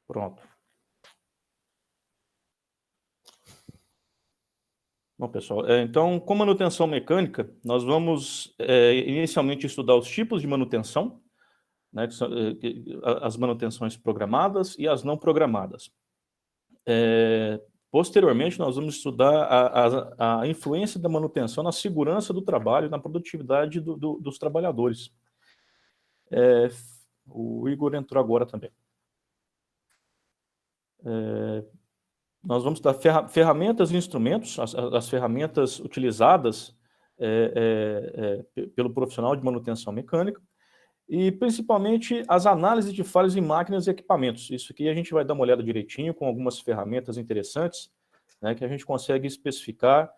Pronto. Bom, pessoal, então, com manutenção mecânica, nós vamos inicialmente estudar os tipos de manutenção, né, que são, as manutenções programadas e as não programadas. Posteriormente, nós vamos estudar a influência da manutenção na segurança do trabalho e na produtividade dos trabalhadores. O Igor entrou agora também. Nós vamos dar ferramentas e instrumentos, as ferramentas utilizadas pelo profissional de manutenção mecânica, e principalmente as análises de falhas em máquinas e equipamentos. Isso aqui a gente vai dar uma olhada direitinho com algumas ferramentas interessantes, né, que a gente consegue especificar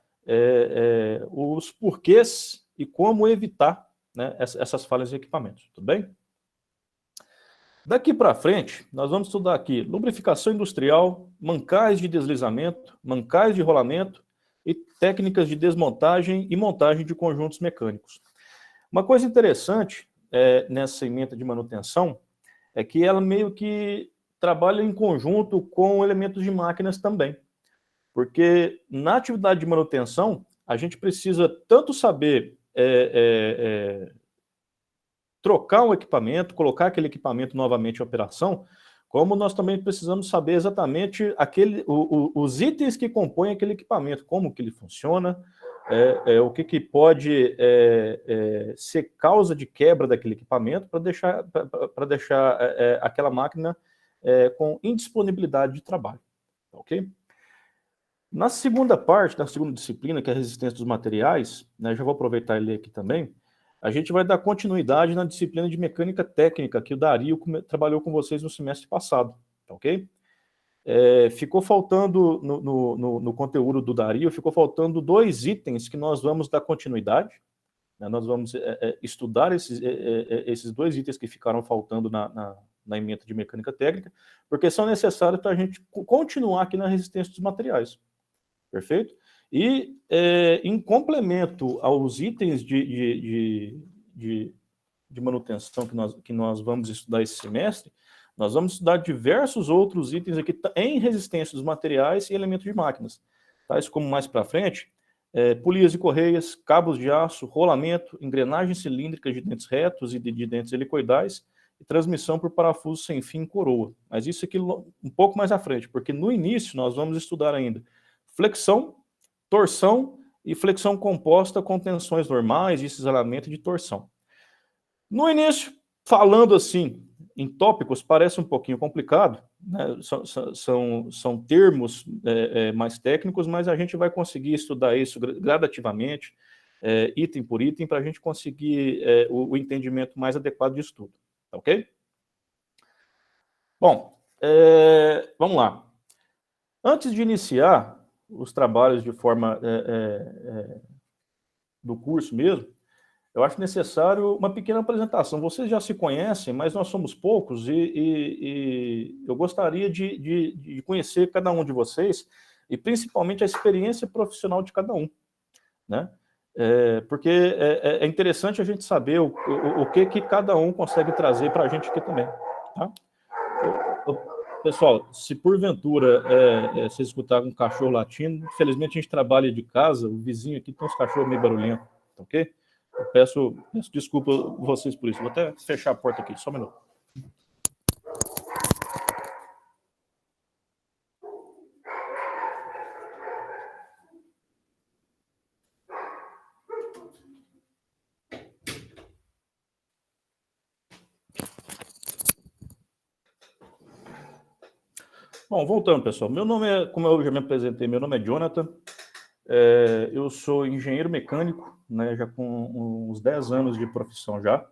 os porquês e como evitar, né, essas falhas em equipamentos, tudo bem? Daqui para frente, nós vamos estudar aqui lubrificação industrial, mancais de deslizamento, mancais de rolamento e técnicas de desmontagem e montagem de conjuntos mecânicos. Uma coisa interessante nessa ementa de manutenção é que ela meio que trabalha em conjunto com elementos de máquinas também. Porque na atividade de manutenção, a gente precisa tanto saber trocar um equipamento, colocar aquele equipamento novamente em operação, como nós também precisamos saber exatamente os itens que compõem aquele equipamento, como que ele funciona, o que pode ser causa de quebra daquele equipamento para deixar aquela máquina com indisponibilidade de trabalho, ok? Na segunda parte, na segunda disciplina, que é a resistência dos materiais, né, já vou aproveitar e ler aqui também, a gente vai dar continuidade na disciplina de mecânica técnica, que o Dario trabalhou com vocês no semestre passado, ok? Ficou faltando, no conteúdo do Dario, ficou faltando 2 itens que nós vamos dar continuidade, né? Nós vamos estudar esses 2 itens que ficaram faltando na ementa de mecânica técnica, porque são necessários para a gente continuar aqui na resistência dos materiais, perfeito? E, em complemento aos itens de manutenção que nós vamos estudar esse semestre, nós vamos estudar diversos outros itens aqui em resistência dos materiais e elementos de máquinas, tais como mais para frente, polias e correias, cabos de aço, rolamento, engrenagens cilíndricas de dentes retos e de dentes helicoidais, e transmissão por parafuso sem fim coroa. Mas isso aqui um pouco mais à frente, porque no início nós vamos estudar ainda flexão, torção e flexão composta com tensões normais de cisalhamento e de torção. No início, falando assim, em tópicos, parece um pouquinho complicado, né? São termos mais técnicos, mas a gente vai conseguir estudar isso gradativamente, item por item, para a gente conseguir o entendimento mais adequado de estudo, ok? Bom, vamos lá. Antes de iniciar os trabalhos de forma do curso mesmo, eu acho necessário uma pequena apresentação. Vocês já se conhecem, mas nós somos poucos e eu gostaria de conhecer cada um de vocês e principalmente a experiência profissional de cada um, né? Porque é interessante a gente saber o que cada um consegue trazer para a gente aqui também, tá? Pessoal, se porventura você escutar um cachorro latindo, infelizmente a gente trabalha de casa, o vizinho aqui tem uns cachorros meio barulhentos, tá ok? Eu peço desculpa a vocês por isso. Vou até fechar a porta aqui, só um minuto. Bom, voltando, pessoal. Meu nome é, como eu já me apresentei, meu nome é Jonathan. Eu sou engenheiro mecânico, né, já com uns 10 anos de profissão já.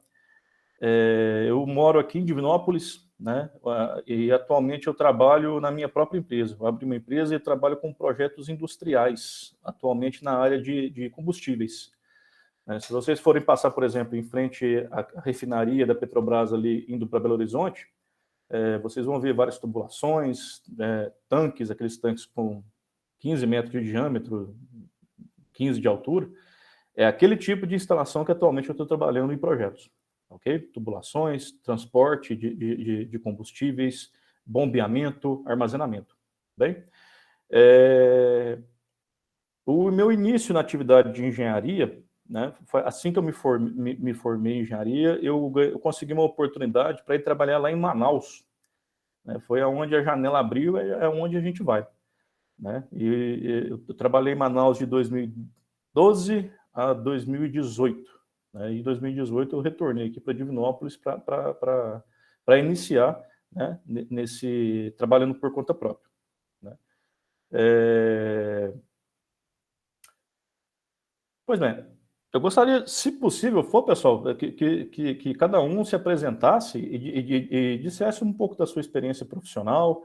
Eu moro aqui em Divinópolis, né, e atualmente eu trabalho na minha própria empresa. Eu abri uma empresa e trabalho com projetos industriais, atualmente na área de combustíveis. Se vocês forem passar, por exemplo, em frente à refinaria da Petrobras ali, indo para Belo Horizonte, vocês vão ver várias tubulações, tanques, aqueles tanques com 15 metros de diâmetro, 15 de altura. É aquele tipo de instalação que atualmente eu estou trabalhando em projetos, ok? Tubulações, transporte de combustíveis, bombeamento, armazenamento. Bem, o meu início na atividade de engenharia, né, foi assim que eu me formei em engenharia, eu consegui uma oportunidade para ir trabalhar lá em Manaus. Né, foi aonde a janela abriu, é onde a gente vai. Né, e eu trabalhei em Manaus de 2012 a 2018. Né, em 2018 eu retornei aqui para Divinópolis para iniciar, né, trabalhando por conta própria. Né. Pois bem, eu gostaria, se possível for, pessoal, que cada um se apresentasse e dissesse um pouco da sua experiência profissional,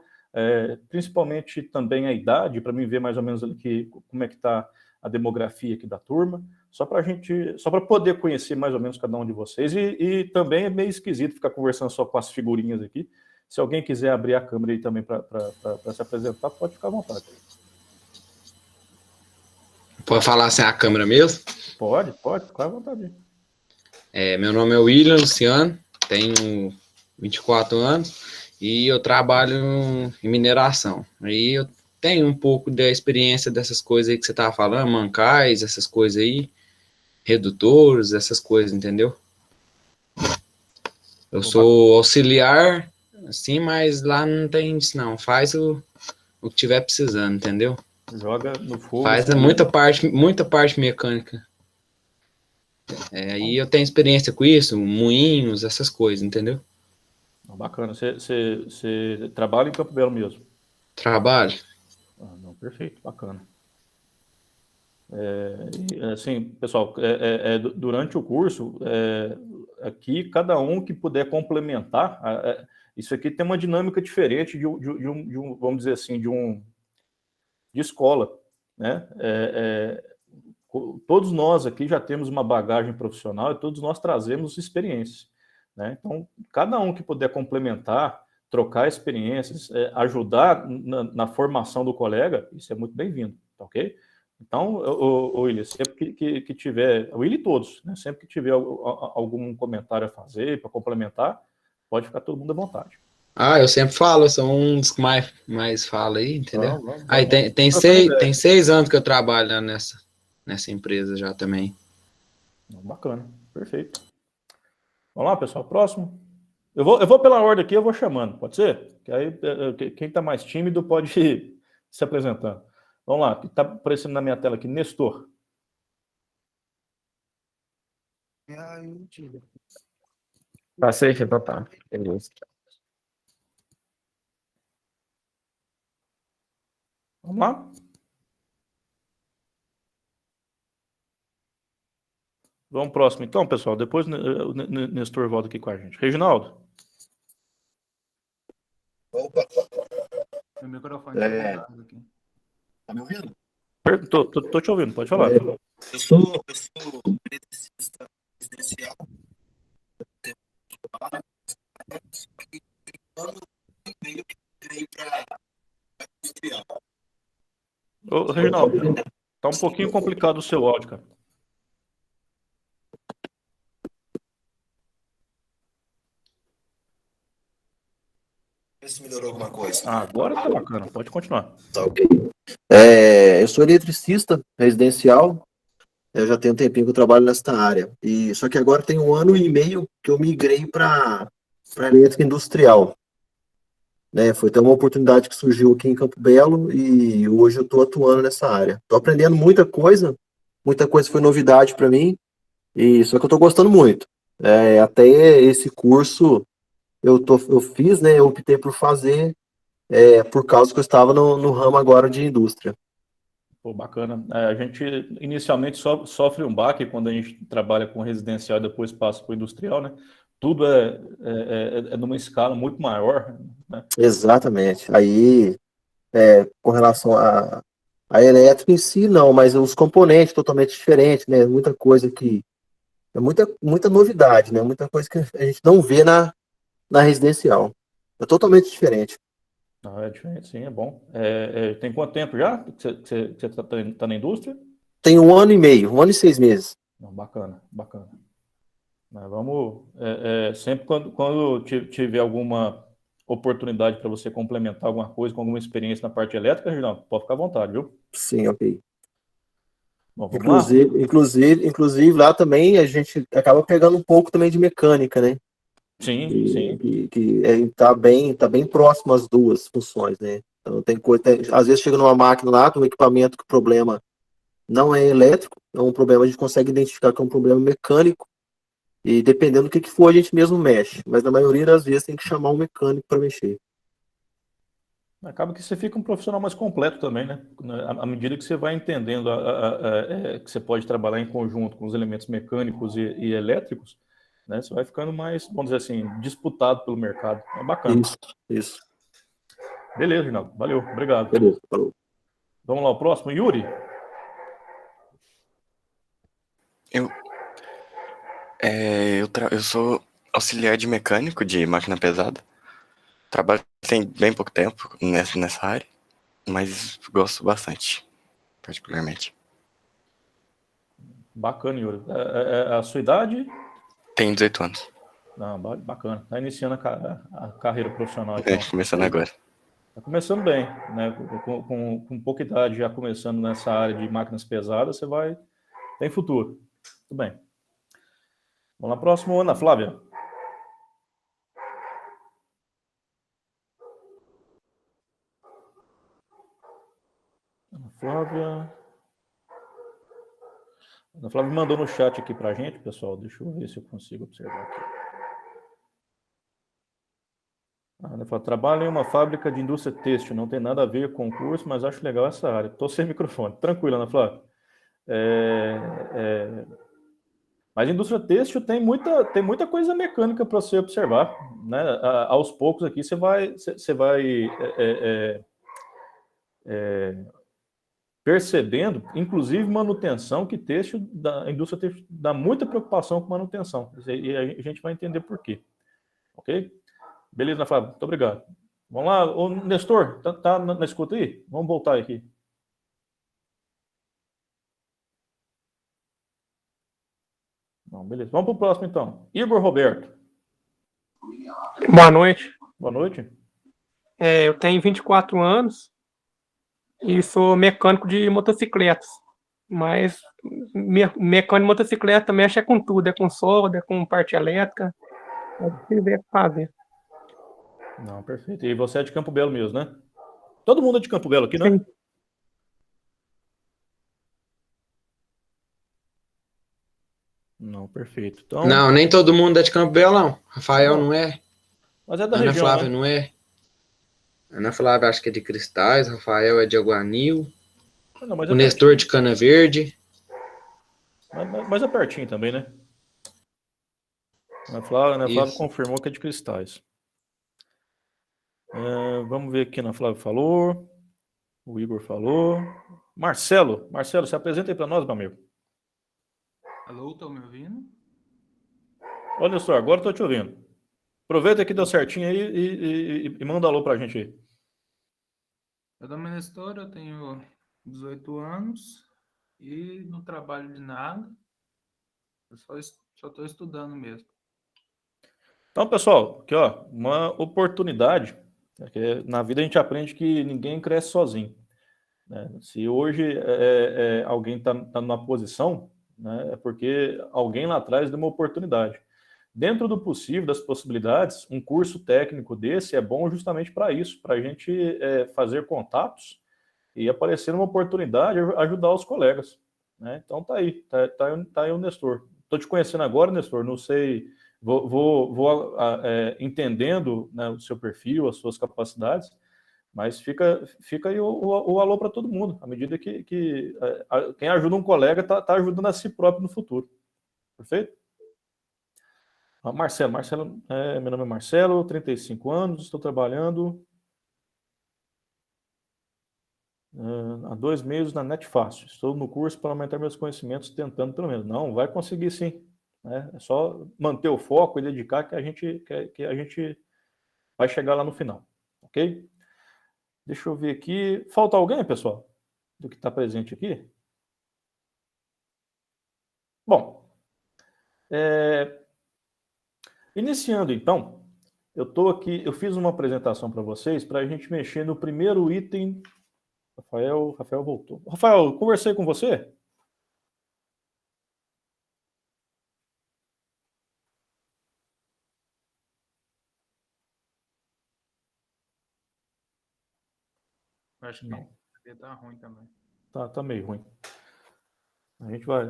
principalmente também a idade, para mim ver mais ou menos aqui como é que está a demografia aqui da turma, só para poder conhecer mais ou menos cada um de vocês, e também é meio esquisito ficar conversando só com as figurinhas aqui. Se alguém quiser abrir a câmera aí também para se apresentar, pode ficar à vontade. Pode falar sem a câmera mesmo? Pode, fica à vontade. Meu nome é William Luciano, tenho 24 anos e eu trabalho em mineração. Aí eu tenho um pouco da experiência dessas coisas aí que você estava falando, mancais, essas coisas aí, redutores, essas coisas, entendeu? Eu sou auxiliar, assim, mas lá não tem isso não, faz o que tiver precisando, entendeu? Joga no fogo. Faz muita parte mecânica. Aí eu tenho experiência com isso, moinhos, essas coisas, entendeu? Bacana. Você trabalha em Campo Belo mesmo? Trabalho. Não, perfeito, bacana. Assim, pessoal, durante o curso, aqui, cada um que puder complementar, isso aqui tem uma dinâmica diferente de um, vamos dizer assim, de escola, né? Todos nós aqui já temos uma bagagem profissional e todos nós trazemos experiências. Né? Então, cada um que puder complementar, trocar experiências, ajudar na formação do colega, isso é muito bem-vindo, tá ok? Então, William, sempre que tiver, o William e todos, né? Sempre que tiver algum comentário a fazer para complementar, pode ficar todo mundo à vontade. Eu sempre falo, eu sou um dos que mais fala aí, entendeu? Vamos. Aí tem 6 anos que eu trabalho lá nessa empresa já também. Bacana, perfeito. Vamos lá, pessoal, próximo. Eu vou pela ordem aqui, eu vou chamando, pode ser? Que aí quem está mais tímido pode ir se apresentando. Vamos lá, está aparecendo na minha tela aqui, Nestor. Passei, então tá. Beleza. Vamos lá? Vamos próximo então, pessoal. Depois o Nestor volta aqui com a gente. Reginaldo. Opa. Meu microfone tá ligado aqui. Tá me ouvindo? Tô te ouvindo, pode falar. Eu sou eletricista residencial. Ô, Reginaldo, tá um pouquinho complicado o seu áudio, cara. Vê se melhorou alguma coisa. Agora tá bacana, pode continuar. Tá ok. Eu sou eletricista residencial. Eu já tenho um tempinho que eu trabalho nesta área. Só que agora tem 1 ano e meio que eu migrei para elétrica industrial. Né, foi até uma oportunidade que surgiu aqui em Campo Belo e hoje eu estou atuando nessa área. Estou aprendendo muita coisa foi novidade para mim, só que eu estou gostando muito. Até esse curso eu fiz, né, eu optei por fazer por causa que eu estava no ramo agora de indústria. Pô, bacana. A gente inicialmente sofre um baque quando a gente trabalha com residencial e depois passa para o industrial, né? Tudo é numa escala muito maior, né? Exatamente. Aí, com relação a elétrica em si, não, mas os componentes totalmente diferentes, né? Muita coisa que... É muita novidade, né? Muita coisa que a gente não vê na residencial. É totalmente diferente. Não, é diferente, sim, é bom. Tem quanto tempo já que você tá na indústria? Tem 1 ano e meio, 1 ano e 6 meses. Não, bacana. Mas vamos, sempre quando tiver alguma oportunidade para você complementar alguma coisa com alguma experiência na parte elétrica, Reginaldo, pode ficar à vontade, viu? Sim, ok. Bom, vamos lá? Inclusive, lá também a gente acaba pegando um pouco também de mecânica, né? Sim, sim. Tá bem próximo as duas funções, né? Então às vezes chega numa máquina lá, tem um equipamento que o problema não é elétrico, é um problema, a gente consegue identificar que é um problema mecânico, e dependendo do que for, a gente mesmo mexe. Mas na maioria das vezes tem que chamar um mecânico para mexer. Acaba que você fica um profissional mais completo também, né? À medida que você vai entendendo que você pode trabalhar em conjunto com os elementos mecânicos e elétricos, né? Você vai ficando mais, vamos dizer assim, disputado pelo mercado. É bacana. Isso. Beleza, Reginaldo. Valeu, obrigado. Beleza, falou. Vamos lá, o próximo, Yuri. Eu sou auxiliar de mecânico de máquina pesada. Trabalho tem bem pouco tempo nessa área, mas gosto bastante, particularmente. Bacana, Yuri. A sua idade? Tenho 18 anos. Não, bacana. Está iniciando a carreira profissional. Então. Começando agora. Está começando bem, né? Com pouca idade, já começando nessa área de máquinas pesadas, tem futuro. Tudo bem. Vamos lá, próximo, Ana Flávia. Ana Flávia mandou no chat aqui pra gente, pessoal. Deixa eu ver se eu consigo observar aqui. Ana Flávia, trabalho em uma fábrica de indústria têxtil, não tem nada a ver com o curso, mas acho legal essa área. Estou sem microfone. Tranquilo, Ana Flávia. Mas a indústria têxtil tem muita coisa mecânica para você observar, né? Aos poucos aqui você vai percebendo, inclusive manutenção, que a indústria têxtil dá muita preocupação com manutenção. E a gente vai entender por quê. Ok? Beleza, Fábio? Muito obrigado. Vamos lá, o Nestor, tá na escuta aí? Vamos voltar aqui. Não, beleza. Vamos para o próximo, então. Igor Roberto. Boa noite. Boa noite. Eu tenho 24 anos e sou mecânico de motocicletas. Mas mecânico de motocicleta mexe com tudo, é com solda, é com parte elétrica. É difícil ver o que fazer. Não, perfeito. E você é de Campo Belo mesmo, né? Todo mundo é de Campo Belo aqui, né? Sim. Não, perfeito. Então, Não, nem todo mundo é de Campo Belo, não. Rafael não é. mas é da Ana região, Flávia né? não é. Ana Flávia acho que é de Cristais. Rafael é de Aguanil. Não, mas O Nestor de Cana Verde. Mas é pertinho também, né? Ana Flávia Isso. confirmou que é de Cristais. Vamos ver o que a Ana Flávia falou. O Igor falou. Marcelo, se apresenta aí para nós, meu amigo. Alô, estão me ouvindo? Olha só, agora estou te ouvindo. Aproveita que deu certinho aí e manda alô para a gente aí. Meu nome é Nestor, eu tenho 18 anos e não trabalho de nada. Eu só estou estudando mesmo. Então, pessoal, aqui ó, uma oportunidade. Porque na vida a gente aprende que ninguém cresce sozinho, né? Se hoje alguém está numa posição, né, é porque alguém lá atrás deu uma oportunidade. Dentro do possível, das possibilidades, um curso técnico desse é bom justamente para isso, para a gente fazer contatos e aparecer uma oportunidade, ajudar os colegas, né? Então tá aí o Nestor. Estou te conhecendo agora, Nestor, não sei, vou entendendo, né, o seu perfil, as suas capacidades, mas fica aí o alô para todo mundo, à medida que quem ajuda um colega está ajudando a si próprio no futuro. Perfeito? Marcelo, meu nome é Marcelo, 35 anos, estou trabalhando há 2 meses na Netfácil. Estou no curso para aumentar meus conhecimentos, tentando pelo menos. Não, vai conseguir sim, né? É só manter o foco e dedicar que a gente vai chegar lá no final, ok? Deixa eu ver aqui. Falta alguém, pessoal, do que está presente aqui? Bom, iniciando então, eu estou aqui, eu fiz uma apresentação para vocês para a gente mexer no primeiro item. Rafael voltou. Rafael, conversei com você? Acho que Não. tá ruim também. Tá meio ruim. A gente vai.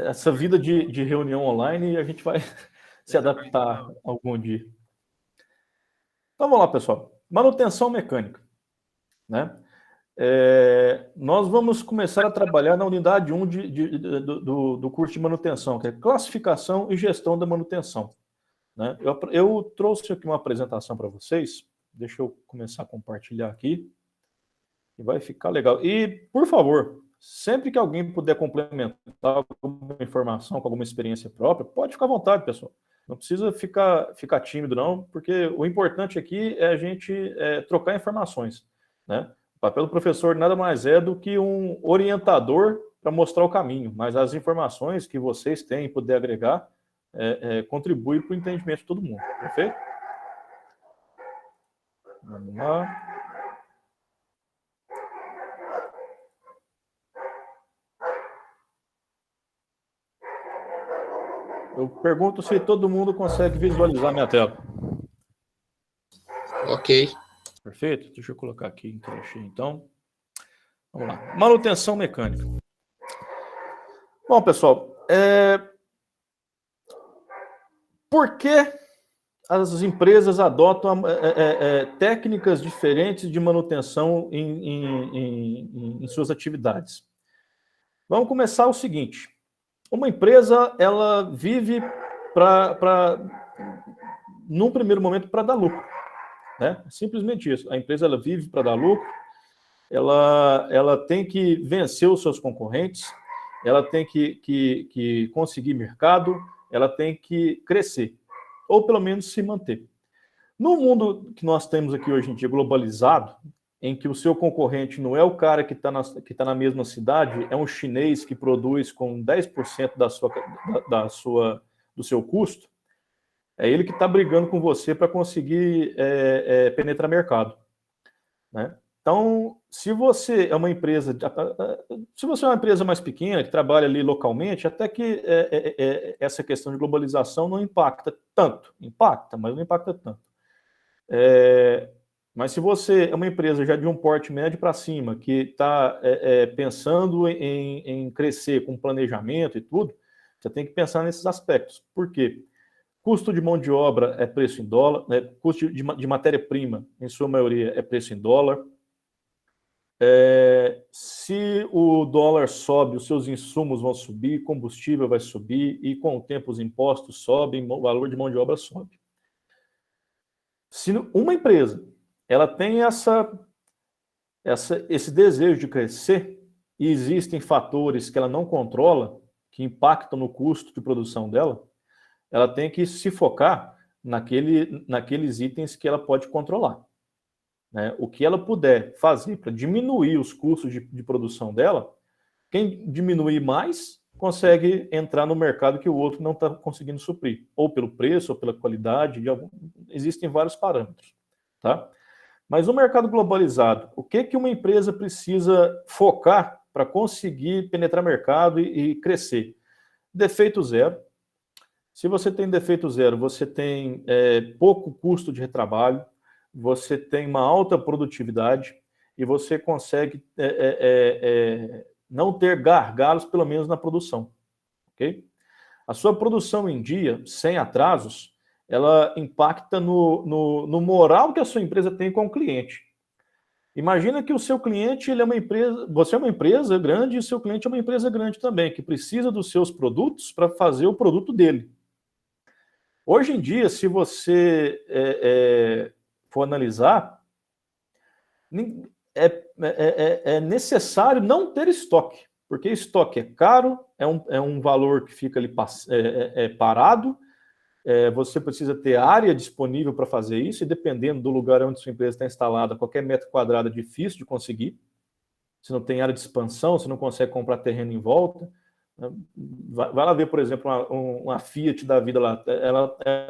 Essa vida de reunião online, a gente vai se adaptar algum dia. Então vamos lá, pessoal. Manutenção mecânica, né? Nós vamos começar a trabalhar na unidade 1 do curso de manutenção, que é classificação e gestão da manutenção, né? Eu trouxe aqui uma apresentação para vocês. Deixa eu começar a compartilhar aqui. E vai ficar legal. E, por favor, sempre que alguém puder complementar alguma informação com alguma experiência própria, pode ficar à vontade, pessoal. Não precisa ficar tímido, não, porque o importante aqui é a gente trocar informações, né? O papel do professor nada mais é do que um orientador para mostrar o caminho, mas as informações que vocês têm e puder agregar contribuem para o entendimento de todo mundo, perfeito? Vamos lá. Eu pergunto se todo mundo consegue visualizar minha tela. Ok. Perfeito? Deixa eu colocar aqui em cachê, então. Vamos lá. Manutenção mecânica. Bom, pessoal, por que as empresas adotam técnicas diferentes de manutenção em suas atividades? Vamos começar o seguinte. Uma empresa, ela vive num primeiro momento, para dar lucro, né? Simplesmente isso. A empresa, ela vive para dar lucro, ela tem que vencer os seus concorrentes, ela tem que conseguir mercado, ela tem que crescer, ou pelo menos se manter. No mundo que nós temos aqui hoje em dia, globalizado, em que o seu concorrente não é o cara que está na mesma cidade, é um chinês que produz com 10% do seu custo, é ele que está brigando com você para conseguir penetrar mercado, né? Então, se você é uma empresa mais pequena, que trabalha ali localmente, até que essa questão de globalização não impacta tanto. Impacta, mas não impacta tanto. Mas se você é uma empresa já de um porte médio para cima, que está pensando em crescer com planejamento e tudo, você tem que pensar nesses aspectos. Por quê? Custo de mão de obra é preço em dólar, né? Custo de matéria-prima, em sua maioria, é preço em dólar. Se o dólar sobe, os seus insumos vão subir, combustível vai subir, e com o tempo os impostos sobem, o valor de mão de obra sobe. Se uma empresa ela tem esse desejo de crescer, e existem fatores que ela não controla, que impactam no custo de produção dela, ela tem que se focar naqueles itens que ela pode controlar, né? O que ela puder fazer para diminuir os custos de produção dela, quem diminuir mais consegue entrar no mercado que o outro não está conseguindo suprir, ou pelo preço, ou pela qualidade, existem vários parâmetros, tá? Mas no mercado globalizado, o que uma empresa precisa focar para conseguir penetrar mercado e crescer? Defeito zero. Se você tem defeito zero, você tem pouco custo de retrabalho, você tem uma alta produtividade e você consegue não ter gargalos, pelo menos na produção. Ok? A sua produção em dia, sem atrasos, ela impacta no moral que a sua empresa tem com o cliente. Imagina que o seu cliente, ele é uma empresa, você é uma empresa grande e o seu cliente é uma empresa grande também, que precisa dos seus produtos para fazer o produto dele. Hoje em dia, se você for analisar, é necessário não ter estoque, porque estoque é caro, é um valor que fica ali parado, você precisa ter área disponível para fazer isso, e dependendo do lugar onde sua empresa está instalada, qualquer metro quadrado é difícil de conseguir. Se não tem área de expansão, você não consegue comprar terreno em volta. Vai lá ver, por exemplo, uma Fiat da vida lá. Ela é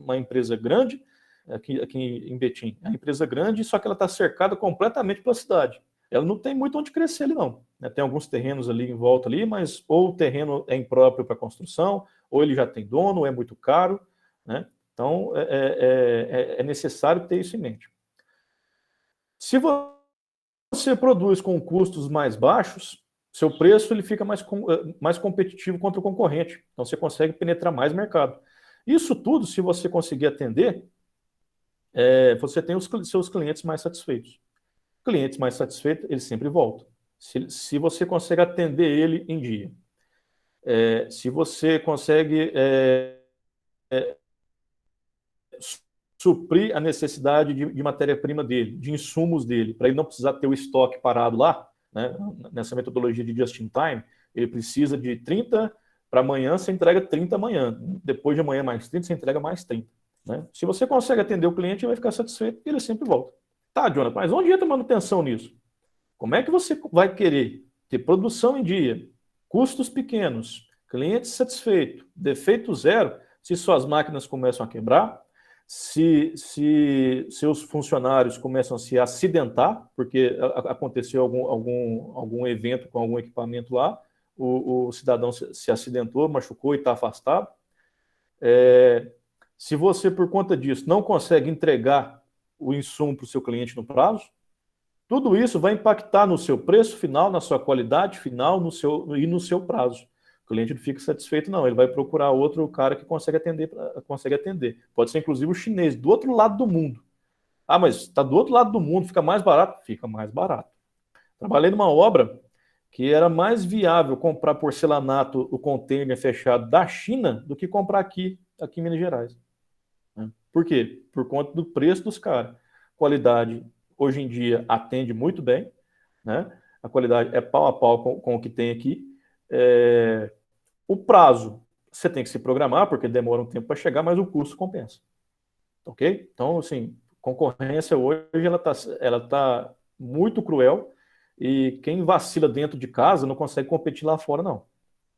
uma empresa grande, aqui em Betim, é uma empresa grande, só que ela está cercada completamente pela cidade. Ela não tem muito onde crescer ali, não. Tem alguns terrenos ali em volta ali, mas ou o terreno é impróprio para construção, ou ele já tem dono, ou é muito caro, né? Então, é necessário ter isso em mente. Se você produz com custos mais baixos, seu preço ele fica mais competitivo contra o concorrente. Então, você consegue penetrar mais mercado. Isso tudo, se você conseguir atender, você tem os seus clientes mais satisfeitos. Clientes mais satisfeitos, eles sempre voltam. Se você consegue atender ele em dia. Se você consegue suprir a necessidade de matéria-prima dele, de insumos dele, para ele não precisar ter o estoque parado lá, né? Nessa metodologia de just-in-time, ele precisa de 30 para amanhã, você entrega 30 amanhã. Depois de amanhã mais 30, você entrega mais 30. Né? Se você consegue atender o cliente, ele vai ficar satisfeito e ele sempre volta. Tá, Jonathan, mas onde entra a manutenção nisso? Como é que você vai querer ter produção em dia, custos pequenos, cliente satisfeito, defeito zero, se suas máquinas começam a quebrar, se seus funcionários começam a se acidentar, porque aconteceu algum evento com algum equipamento lá, o cidadão se acidentou, machucou e está afastado. Se você, por conta disso, não consegue entregar o insumo para o seu cliente no prazo, tudo isso vai impactar no seu preço final, na sua qualidade final e no seu prazo. O cliente não fica satisfeito, não. Ele vai procurar outro cara que consegue atender. Pode ser, inclusive, o chinês, do outro lado do mundo. Ah, mas está do outro lado do mundo, fica mais barato? Fica mais barato. Trabalhei numa obra que era mais viável comprar porcelanato, o container fechado da China, do que comprar aqui em Minas Gerais. Por quê? Por conta do preço dos caras. Qualidade, hoje em dia, atende muito bem, né? A qualidade é pau a pau com o que tem aqui. O prazo, você tem que se programar, porque demora um tempo para chegar, mas o custo compensa. Ok? Então, assim, concorrência hoje, ela tá muito cruel, e quem vacila dentro de casa não consegue competir lá fora, não.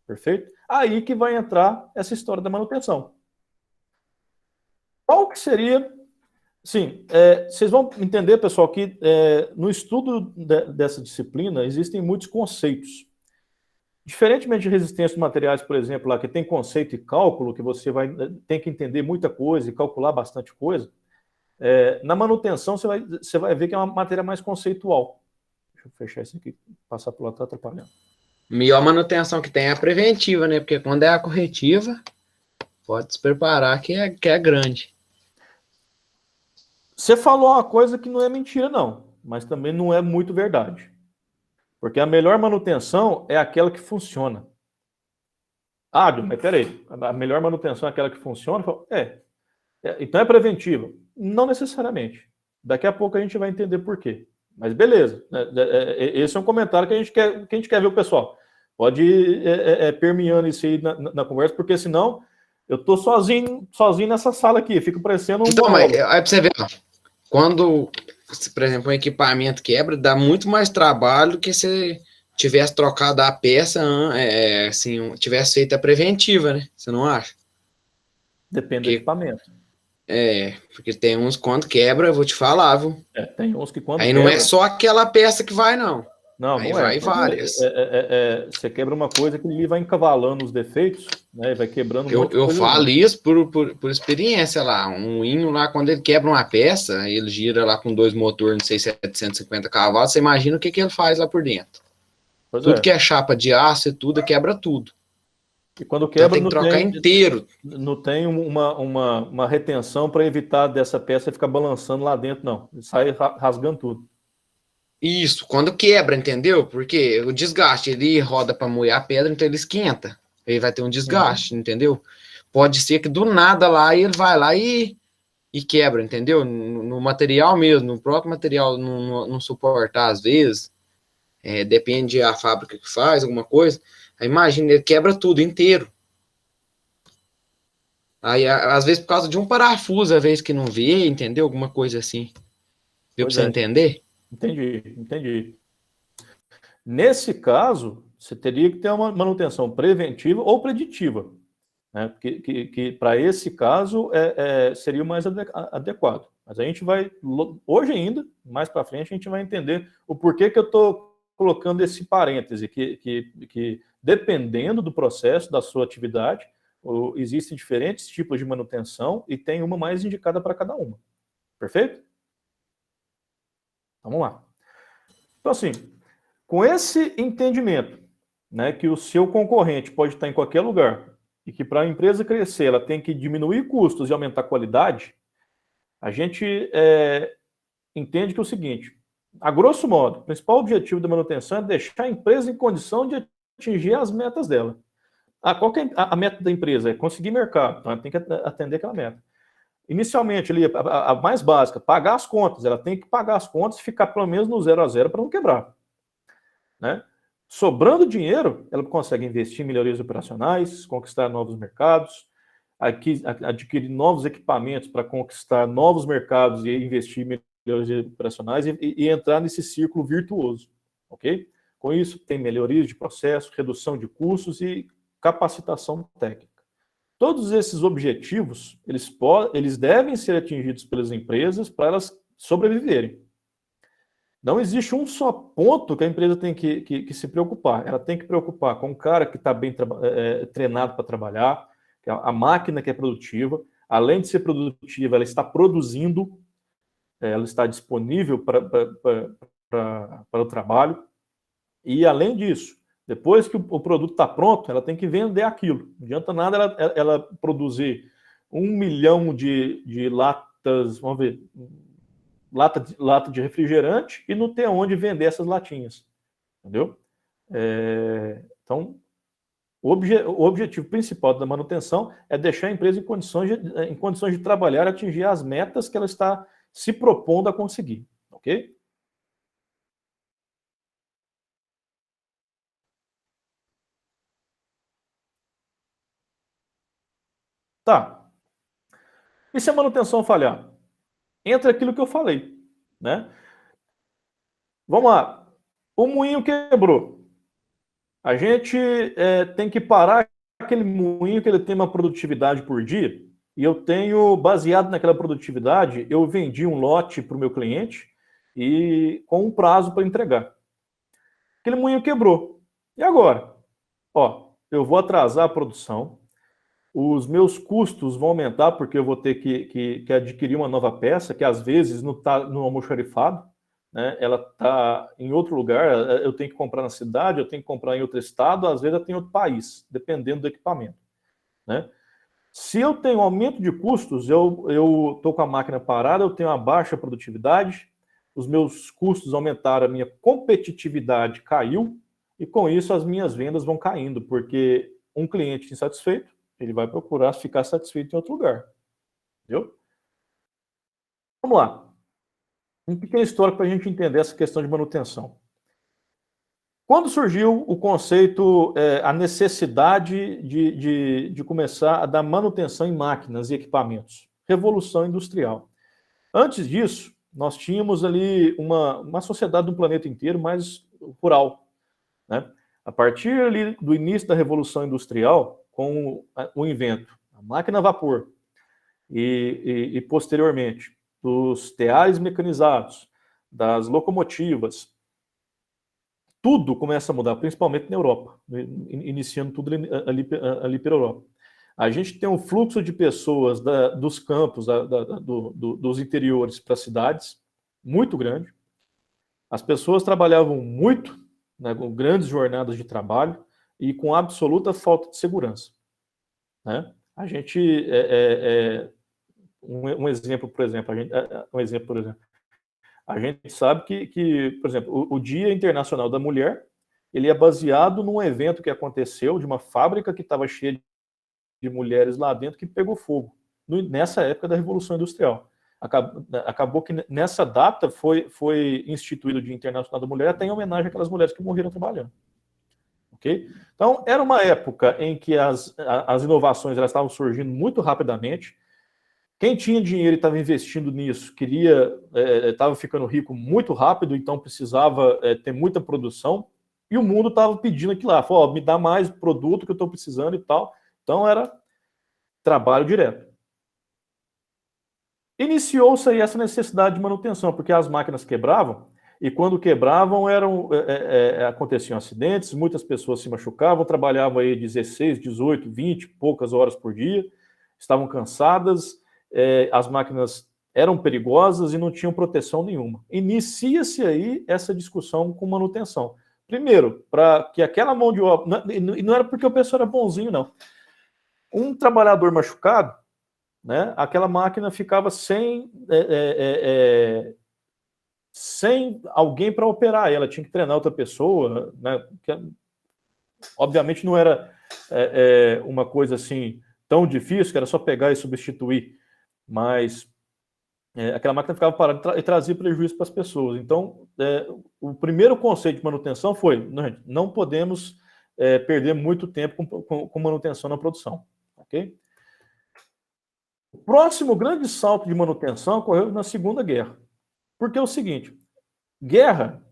Perfeito? Aí que vai entrar essa história da manutenção. Qual que seria... Sim, vocês vão entender, pessoal, que no estudo dessa disciplina existem muitos conceitos. Diferentemente de resistência de materiais, por exemplo, lá que tem conceito e cálculo, que você tem que entender muita coisa e calcular bastante coisa, na manutenção você vai ver que é uma matéria mais conceitual. Deixa eu fechar isso aqui, passar por lá, está atrapalhando. Melhor manutenção que tem é a preventiva, né? Porque quando é a corretiva, pode se preparar que é grande. Você falou uma coisa que não é mentira, não, mas também não é muito verdade. Porque a melhor manutenção é aquela que funciona. Ah, mas peraí, a melhor manutenção é aquela que funciona? Então é preventiva? Não necessariamente. Daqui a pouco a gente vai entender por quê. Mas beleza, esse é um comentário que a gente quer ver o pessoal. Pode ir permeando isso aí na conversa, porque senão eu tô sozinho nessa sala aqui, fico parecendo um... Então, mas aí pra você ver, ó, quando, por exemplo, um equipamento quebra, dá muito mais trabalho do que se tivesse trocado a peça, assim, tivesse feito a preventiva, né? Você não acha? Depende do equipamento. Porque tem uns quando quebra, eu vou te falar, viu? Tem uns que quando aí quebra... não é só aquela peça que vai, não. Não, aí não vai várias. Você quebra uma coisa que ele vai encavalando os defeitos, né? E vai quebrando um monte de Eu coisa. falo isso por experiência lá. Um Inno lá, quando ele quebra uma peça, ele gira lá com 2 motores, não sei, 750 cavalos, você imagina o que ele faz lá por dentro. Tudo que é chapa de aço e tudo, quebra tudo. E quando quebra, então tem que trocar inteiro. Não tem uma retenção para evitar dessa peça ficar balançando lá dentro, não. Ele sai rasgando tudo. Isso, quando quebra, entendeu? Porque o desgaste, ele roda para moer a pedra, então ele esquenta. Aí vai ter um desgaste, entendeu? Pode ser que do nada lá ele vai lá e quebra, entendeu? No material mesmo, no próprio material não suportar às vezes. Depende da fábrica que faz, alguma coisa. Aí imagina, ele quebra tudo inteiro. Aí, às vezes, por causa de um parafuso, às vezes que não vê, entendeu? Alguma coisa assim. Deu para você entender? Entendi. Nesse caso, você teria que ter uma manutenção preventiva ou preditiva. né? Que para esse caso seria o mais adequado. Mas a gente vai, hoje ainda, mais para frente, a gente vai entender o porquê que eu estou colocando esse parêntese, que dependendo do processo, da sua atividade, existem diferentes tipos de manutenção e tem uma mais indicada para cada uma. Perfeito? Vamos lá. Então, assim, com esse entendimento, né, que o seu concorrente pode estar em qualquer lugar e que para a empresa crescer ela tem que diminuir custos e aumentar a qualidade, a gente entende que é o seguinte, a grosso modo, o principal objetivo da manutenção é deixar a empresa em condição de atingir as metas dela. Qual que é a meta da empresa? É conseguir mercado, então ela tem que atender aquela meta. Inicialmente, ali, a mais básica, pagar as contas, ela tem que pagar as contas e ficar pelo menos no 0 a 0 para não quebrar. Né? Sobrando dinheiro, ela consegue investir em melhorias operacionais, conquistar novos mercados, adquirir novos equipamentos para conquistar novos mercados e investir em melhorias operacionais e entrar nesse círculo virtuoso. Ok? Com isso, tem melhorias de processo, redução de custos e capacitação técnica. Todos esses objetivos, eles devem ser atingidos pelas empresas para elas sobreviverem. Não existe um só ponto que a empresa tem que se preocupar. Ela tem que preocupar com o cara que está bem treinado para trabalhar, que a máquina que é produtiva. Além de ser produtiva, ela está produzindo, ela está disponível para o trabalho. E, além disso, depois que o produto está pronto, ela tem que vender aquilo. Não adianta nada ela produzir 1 milhão de latas, vamos ver, lata de refrigerante e não ter onde vender essas latinhas. Entendeu? Então, o objetivo principal da manutenção é deixar a empresa em condições de trabalhar e atingir as metas que ela está se propondo a conseguir. Ok? Tá. E se a manutenção falhar? Entra aquilo que eu falei, né? Vamos lá. O moinho quebrou. A gente tem que parar aquele moinho que ele tem uma produtividade por dia e eu tenho, baseado naquela produtividade, eu vendi um lote para o meu cliente e com um prazo para entregar. Aquele moinho quebrou. E agora? Eu vou atrasar a produção, os meus custos vão aumentar porque eu vou ter que adquirir uma nova peça que às vezes não está no almoxarifado, né? Ela está em outro lugar, eu tenho que comprar na cidade, eu tenho que comprar em outro estado, às vezes eu tenho em outro país, dependendo do equipamento. Né? Se eu tenho aumento de custos, eu estou com a máquina parada, eu tenho uma baixa produtividade, os meus custos aumentaram, a minha competitividade caiu, e com isso as minhas vendas vão caindo, porque um cliente insatisfeito, ele vai procurar ficar satisfeito em outro lugar. Entendeu? Vamos lá. Um pequeno histórico para a gente entender essa questão de manutenção. Quando surgiu o conceito, a necessidade de começar a dar manutenção em máquinas e equipamentos? Revolução Industrial. Antes disso, nós tínhamos ali uma sociedade do planeta inteiro mais rural. Né? A partir ali do início da Revolução Industrial, com o invento da máquina a vapor e posteriormente dos teares mecanizados, das locomotivas, tudo começa a mudar, principalmente na Europa, iniciando tudo ali pela Europa. A gente tem um fluxo de pessoas dos campos, dos interiores para as cidades, muito grande. As pessoas trabalhavam muito, né, com grandes jornadas de trabalho e com absoluta falta de segurança. Né? A gente... Um exemplo, por exemplo, a gente sabe que, por exemplo, o Dia Internacional da Mulher, ele é baseado num evento que aconteceu de uma fábrica que estava cheia de mulheres lá dentro que pegou fogo, nessa época da Revolução Industrial. Acabou que nessa data foi instituído o Dia Internacional da Mulher até em homenagem àquelas mulheres que morreram trabalhando. Okay? Então, era uma época em que as inovações elas estavam surgindo muito rapidamente. Quem tinha dinheiro e estava investindo nisso, estava ficando rico muito rápido, então precisava ter muita produção, e o mundo estava pedindo aquilo lá, falou, me dá mais produto que eu estou precisando e tal. Então era trabalho direto. Iniciou-se aí essa necessidade de manutenção, porque as máquinas quebravam, e quando quebravam aconteciam acidentes, muitas pessoas se machucavam, trabalhavam aí 16, 18, 20, poucas horas por dia, estavam cansadas, as máquinas eram perigosas e não tinham proteção nenhuma. Inicia-se aí essa discussão com manutenção. Primeiro, para que aquela mão de obra... E não era porque o pessoal era bonzinho, não. Um trabalhador machucado, né, aquela máquina ficava sem alguém para operar ela, tinha que treinar outra pessoa, né, que, obviamente não era uma coisa assim tão difícil, que era só pegar e substituir, mas aquela máquina ficava parada e trazia prejuízo para as pessoas. Então, o primeiro conceito de manutenção foi, não podemos perder muito tempo com manutenção na produção. Okay? O próximo grande salto de manutenção ocorreu na Segunda Guerra. Porque é o seguinte, guerra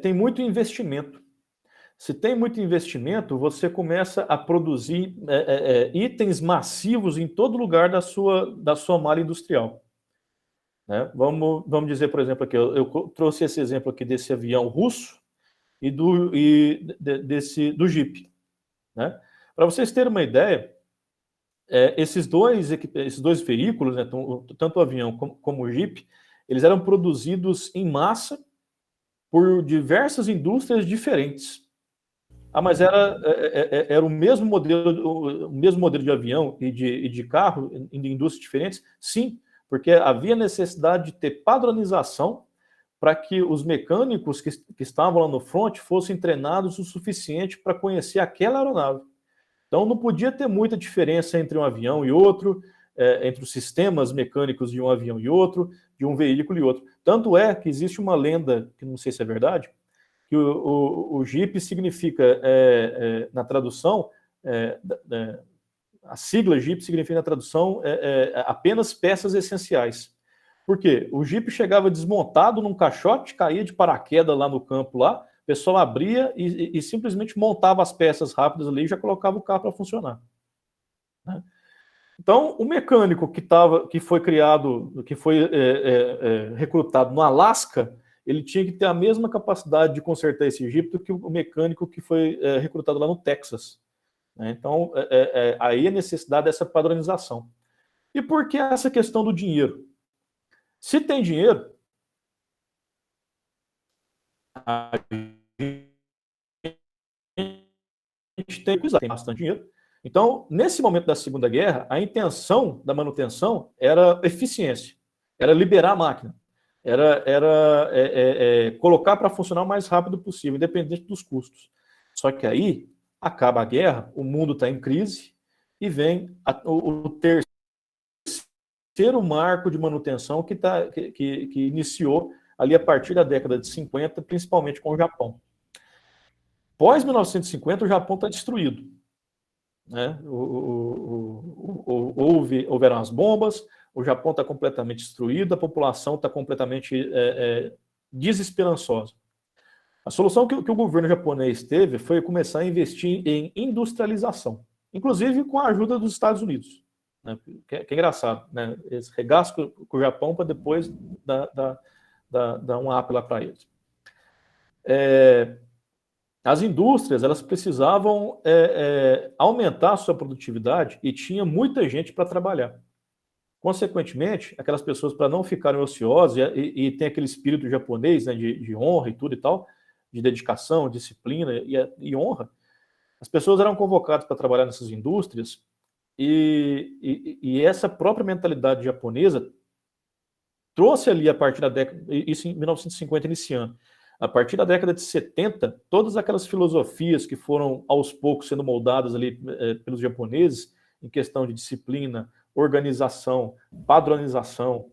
tem muito investimento. Se tem muito investimento, você começa a produzir itens massivos em todo lugar da sua malha industrial. Né? Vamos dizer, por exemplo, aqui, eu trouxe esse exemplo aqui desse avião russo e do Jeep. Né? Para vocês terem uma ideia, esses dois veículos, né, tanto o avião como o Jeep, eles eram produzidos em massa por diversas indústrias diferentes. Mas era o mesmo modelo de avião e de carro em indústrias diferentes? Sim, porque havia necessidade de ter padronização para que os mecânicos que estavam lá no front fossem treinados o suficiente para conhecer aquela aeronave. Então, não podia ter muita diferença entre um avião e outro, entre os sistemas mecânicos de um avião e outro, de um veículo e outro. Tanto é que existe uma lenda, que não sei se é verdade, que o Jeep significa, na tradução, a sigla Jeep significa na tradução apenas peças essenciais. Por quê? O Jeep chegava desmontado num caixote, caía de paraquedas lá no campo, lá, o pessoal abria e simplesmente montava as peças rápidas ali e já colocava o carro para funcionar. Né? Então, o mecânico que foi recrutado no Alasca, ele tinha que ter a mesma capacidade de consertar esse Jeep do que o mecânico que foi recrutado lá no Texas. Né? Então, aí a necessidade dessa padronização. E por que essa questão do dinheiro? Se tem dinheiro, a gente tem bastante dinheiro. Então, nesse momento da Segunda Guerra, a intenção da manutenção era eficiência, era liberar a máquina, era colocar para funcionar o mais rápido possível, independente dos custos. Só que aí acaba a guerra, o mundo está em crise e vem o terceiro marco de manutenção que iniciou ali a partir da década de 50, principalmente com o Japão. Pós 1950, o Japão está destruído. Né? Houveram as bombas, o Japão está completamente destruído, a população está completamente desesperançosa. A solução que o governo japonês teve foi começar a investir em industrialização, inclusive com a ajuda dos Estados Unidos. Né? Que é engraçado, né? Eles regaçam com o Japão para depois dar um up lá para eles. As indústrias, elas precisavam aumentar a sua produtividade e tinha muita gente para trabalhar. Consequentemente, aquelas pessoas, para não ficarem ociosas, e tem aquele espírito japonês, né, de honra e tudo e tal, de dedicação, disciplina e honra, as pessoas eram convocadas para trabalhar nessas indústrias e essa própria mentalidade japonesa trouxe ali, a partir da década, isso em 1950 iniciando, a partir da década de 70, todas aquelas filosofias que foram aos poucos sendo moldadas ali pelos japoneses, em questão de disciplina, organização, padronização,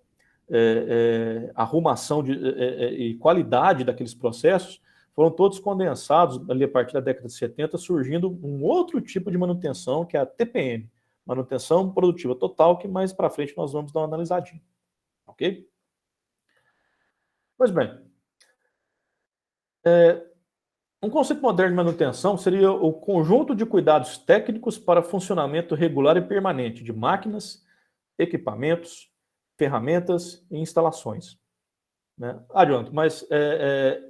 arrumação e qualidade daqueles processos, foram todos condensados ali a partir da década de 70, surgindo um outro tipo de manutenção, que é a TPM, manutenção produtiva total, que mais para frente nós vamos dar uma analisadinha. Ok? Pois bem, Um conceito moderno de manutenção seria o conjunto de cuidados técnicos para funcionamento regular e permanente de máquinas, equipamentos, ferramentas e instalações. Né? Adianto, mas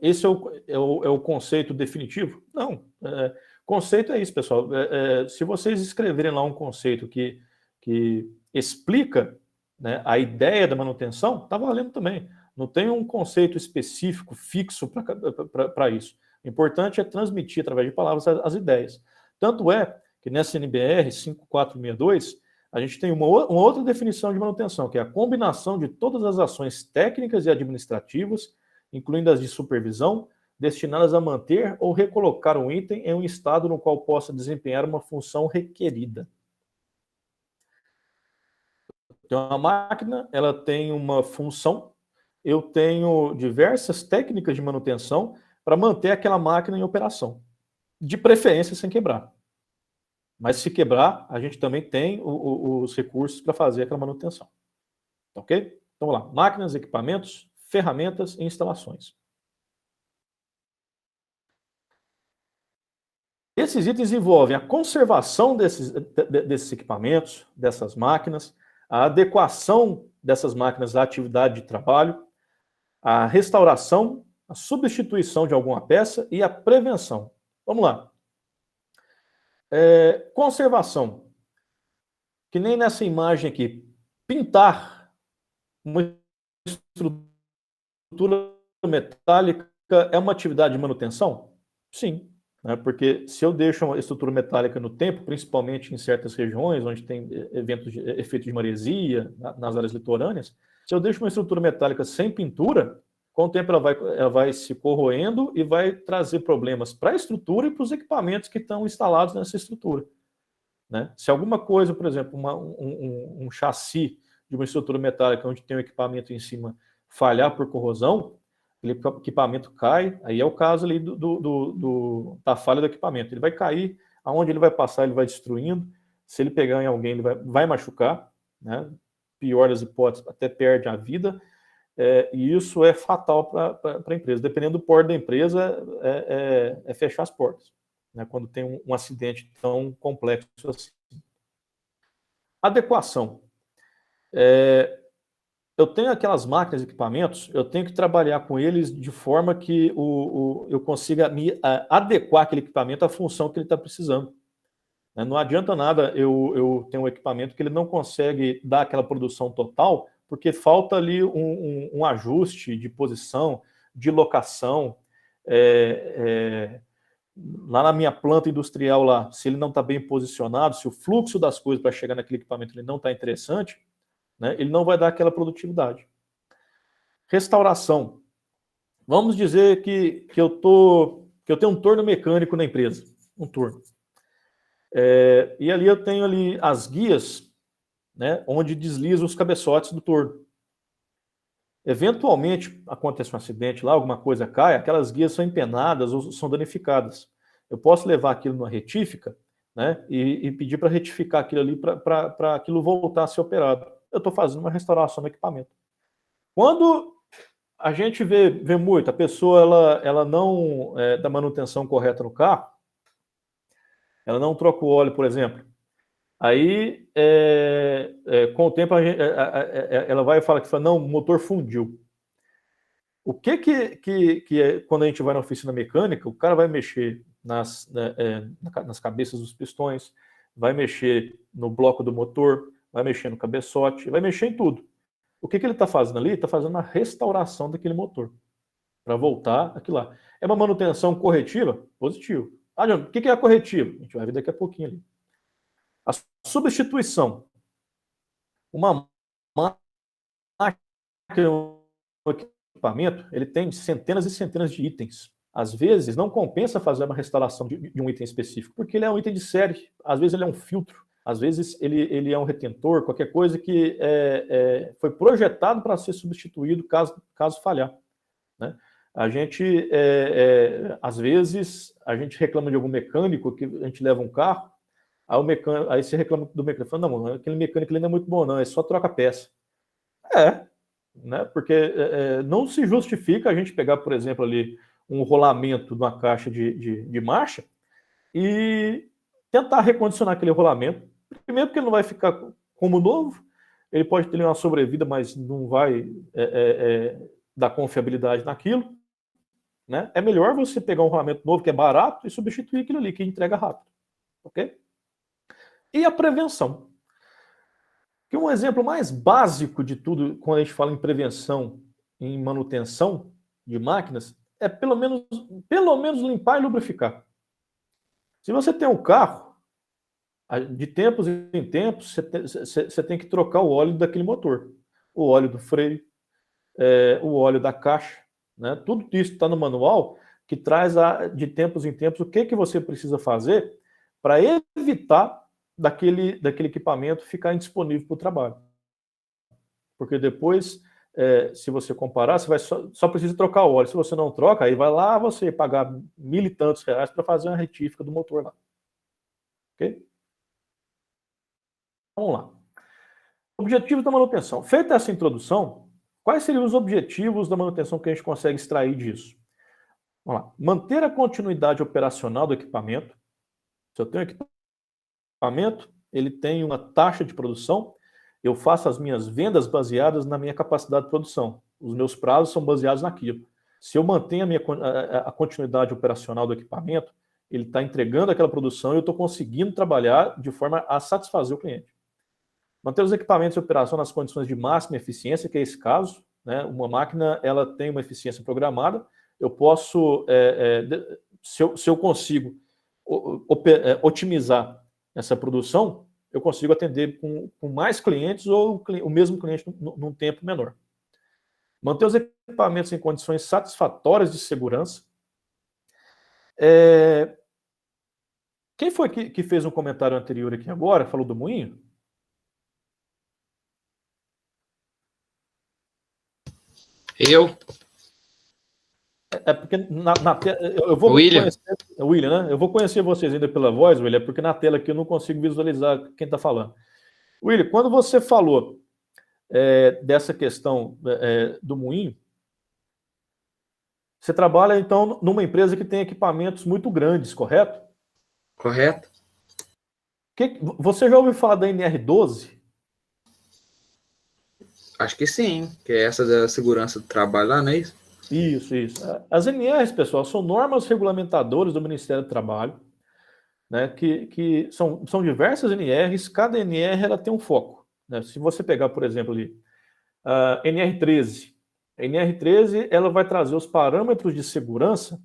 esse é o conceito definitivo? Não. Conceito é isso, pessoal. Se vocês escreverem lá um conceito que explica, né, a ideia da manutenção, está valendo também. Não tem um conceito específico, fixo para isso. O importante é transmitir, através de palavras, as ideias. Tanto é que nessa NBR 5462, a gente tem uma outra definição de manutenção, que é a combinação de todas as ações técnicas e administrativas, incluindo as de supervisão, destinadas a manter ou recolocar um item em um estado no qual possa desempenhar uma função requerida. Tem uma máquina, ela tem uma função, eu tenho diversas técnicas de manutenção para manter aquela máquina em operação, de preferência sem quebrar. Mas se quebrar, a gente também tem os recursos para fazer aquela manutenção. Ok? Então vamos lá. Máquinas, equipamentos, ferramentas e instalações. Esses itens envolvem a conservação desses equipamentos, dessas máquinas, a adequação dessas máquinas à atividade de trabalho, a restauração, a substituição de alguma peça e a prevenção. Vamos lá. Conservação. Que nem nessa imagem aqui. Pintar uma estrutura metálica é uma atividade de manutenção? Sim. Né? Porque se eu deixo uma estrutura metálica no tempo, principalmente em certas regiões onde tem efeitos de maresia, nas áreas litorâneas, se eu deixo uma estrutura metálica sem pintura, com o tempo ela vai se corroendo e vai trazer problemas para a estrutura e para os equipamentos que estão instalados nessa estrutura. Né? Se alguma coisa, por exemplo, um chassi de uma estrutura metálica onde tem um equipamento em cima falhar por corrosão, aquele equipamento cai, aí é o caso ali da falha do equipamento. Ele vai cair, aonde ele vai passar, ele vai destruindo. Se ele pegar em alguém, ele vai machucar, né? Pior das hipóteses, até perde a vida. E isso é fatal para a empresa. Dependendo do porte da empresa, é fechar as portas, né, quando tem um acidente tão complexo assim. Adequação. Eu tenho aquelas máquinas e equipamentos, eu tenho que trabalhar com eles de forma que eu consiga me adequar aquele equipamento à função que ele está precisando. Não adianta nada eu ter um equipamento que ele não consegue dar aquela produção total, porque falta ali um ajuste de posição, de locação. Lá na minha planta industrial, lá, se ele não está bem posicionado, se o fluxo das coisas para chegar naquele equipamento ele não está interessante, né, ele não vai dar aquela produtividade. Restauração. Vamos dizer que eu tenho um torno mecânico na empresa, um torno. E ali eu tenho ali as guias, né, onde deslizam os cabeçotes do torno. Eventualmente acontece um acidente lá, alguma coisa cai, aquelas guias são empenadas ou são danificadas. Eu posso levar aquilo numa retífica, né, e pedir para retificar aquilo ali para aquilo voltar a ser operado. Eu estou fazendo uma restauração do equipamento. Quando a gente vê muito, a pessoa ela não dá manutenção correta no carro, ela não troca o óleo, por exemplo. Aí, com o tempo, ela vai falar que não, o motor fundiu. O que é quando a gente vai na oficina mecânica, o cara vai mexer nas cabeças dos pistões, vai mexer no bloco do motor, vai mexer no cabeçote, vai mexer em tudo. O que ele está fazendo ali? Está fazendo a restauração daquele motor, para voltar aquilo lá. É uma manutenção corretiva? Positivo. O que é a corretiva? A gente vai ver daqui a pouquinho ali. A substituição. Uma máquina, um equipamento, ele tem centenas e centenas de itens. Às vezes, não compensa fazer uma restauração de um item específico, porque ele é um item de série. Às vezes, ele é um filtro. Às vezes, ele é um retentor, qualquer coisa que foi projetado para ser substituído caso falhar. Né? A gente, às vezes, a gente reclama de algum mecânico, que a gente leva um carro, aí você reclama do mecânico, fala, não, aquele mecânico ele não é muito bom, não, é só troca peça. Né? Porque não se justifica a gente pegar, por exemplo, ali um rolamento de uma caixa de marcha e tentar recondicionar aquele rolamento. Primeiro porque ele não vai ficar como novo, ele pode ter uma sobrevida, mas não vai dar confiabilidade naquilo. Né? É melhor você pegar um rolamento novo que é barato e substituir aquilo ali que entrega rápido. Ok? E a prevenção. Que um exemplo mais básico de tudo, quando a gente fala em prevenção, em manutenção de máquinas, é pelo menos limpar e lubrificar. Se você tem um carro, de tempos em tempos, você tem que trocar o óleo daquele motor. O óleo do freio, o óleo da caixa. Né? Tudo isso está no manual, que traz de tempos em tempos o que você precisa fazer para evitar daquele equipamento ficar indisponível para o trabalho. Porque depois, se você comparar, você vai só precisa trocar o óleo. Se você não troca, aí vai lá você pagar R$1.000 e tantos para fazer uma retífica do motor lá. Ok? Vamos lá. Objetivos da manutenção. Feita essa introdução, quais seriam os objetivos da manutenção que a gente consegue extrair disso? Vamos lá. Manter a continuidade operacional do equipamento. Se eu tenho equipamento, ele tem uma taxa de produção, eu faço as minhas vendas baseadas na minha capacidade de produção. Os meus prazos são baseados naquilo. Se eu mantenho a continuidade operacional do equipamento, ele está entregando aquela produção e eu estou conseguindo trabalhar de forma a satisfazer o cliente. Manter os equipamentos em operação nas condições de máxima eficiência, que é esse caso. Né? Uma máquina ela tem uma eficiência programada, eu posso, se eu consigo otimizar essa produção, eu consigo atender com mais clientes ou o mesmo cliente num tempo menor. Manter os equipamentos em condições satisfatórias de segurança. Quem foi que fez um comentário anterior aqui agora, falou do moinho? Eu. Porque eu vou William. conhecer, William, né? Eu vou conhecer vocês ainda pela voz, William, porque na tela aqui eu não consigo visualizar quem está falando. William, quando você falou dessa questão do moinho, você trabalha, então, numa empresa que tem equipamentos muito grandes, correto? Correto. Você já ouviu falar da NR12? Acho que sim, que é essa da segurança do trabalho lá, não é isso? Isso. As NRs, pessoal, são normas regulamentadoras do Ministério do Trabalho, né, que são diversas NRs, cada NR ela tem um foco. Né? Se você pegar, por exemplo, ali, a NR13, a NR13 ela vai trazer os parâmetros de segurança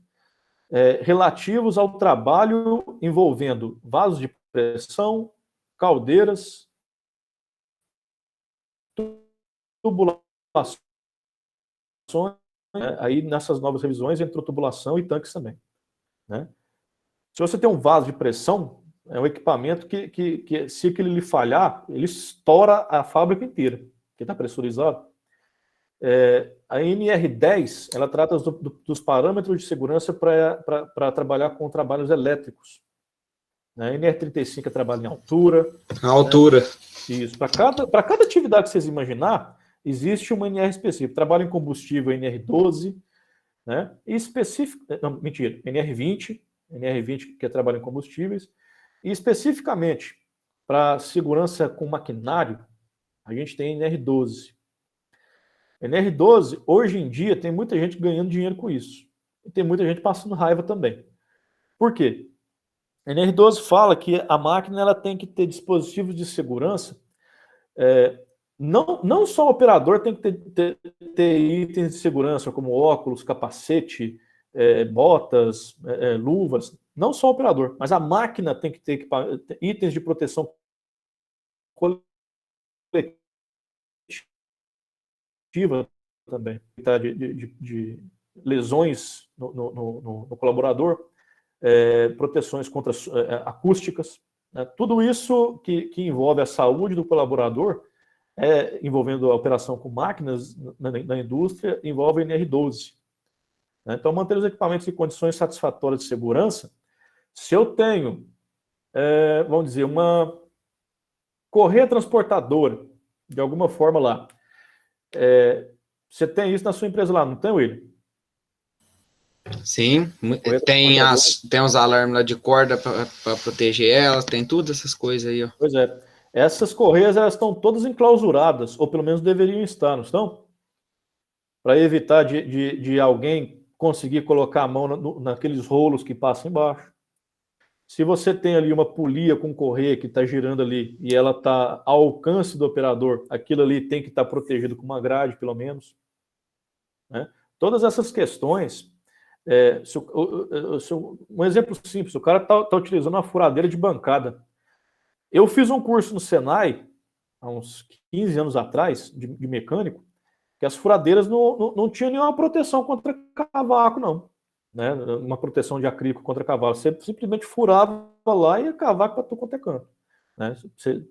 relativos ao trabalho envolvendo vasos de pressão, caldeiras, tubulações, aí nessas novas revisões entrou tubulação e tanques também. Né? Se você tem um vaso de pressão, é um equipamento que se aquele lhe falhar, ele estoura a fábrica inteira, que está pressurizado. A NR10, ela trata dos parâmetros de segurança para trabalhar com trabalhos elétricos. A NR35 trabalha em altura. A altura. Isso. Para cada atividade que vocês imaginar, existe uma NR específica. Trabalho em combustível, NR12, né? E específico, não, mentira, NR20, que é trabalho em combustíveis. E especificamente para segurança com maquinário, a gente tem NR12. NR12, hoje em dia, tem muita gente ganhando dinheiro com isso. E tem muita gente passando raiva também. Por quê? A NR12 fala que a máquina ela tem que ter dispositivos de segurança. Não só o operador tem que ter itens de segurança, como óculos, capacete, botas, luvas. Não só o operador, mas a máquina tem que ter itens de proteção coletiva também, de lesões no colaborador, proteções contra acústicas, né? Tudo isso que envolve a saúde do colaborador, envolvendo a operação com máquinas na indústria, envolve NR12. Né? Então, manter os equipamentos em condições satisfatórias de segurança, se eu tenho, vamos dizer, uma correia transportadora, de alguma forma lá, você tem isso na sua empresa lá, não tem, William? Sim, Correia tem os alarmes lá de corda para proteger elas, tem todas essas coisas aí, ó. Pois é. Essas correias, elas estão todas enclausuradas, ou pelo menos deveriam estar, não estão? Para evitar de alguém conseguir colocar a mão naqueles rolos que passam embaixo. Se você tem ali uma polia com correia que está girando ali e ela está ao alcance do operador, aquilo ali tem que estar protegido com uma grade, pelo menos. Né? Todas essas questões, um exemplo simples, o cara está utilizando uma furadeira de bancada. Eu fiz um curso no Senai, há uns 15 anos atrás, de mecânico, que as furadeiras não tinham nenhuma proteção contra cavaco, não. Né? Uma proteção de acrílico contra cavalo. Você simplesmente furava lá e ia cavaco para tudo quanto é canto. Né?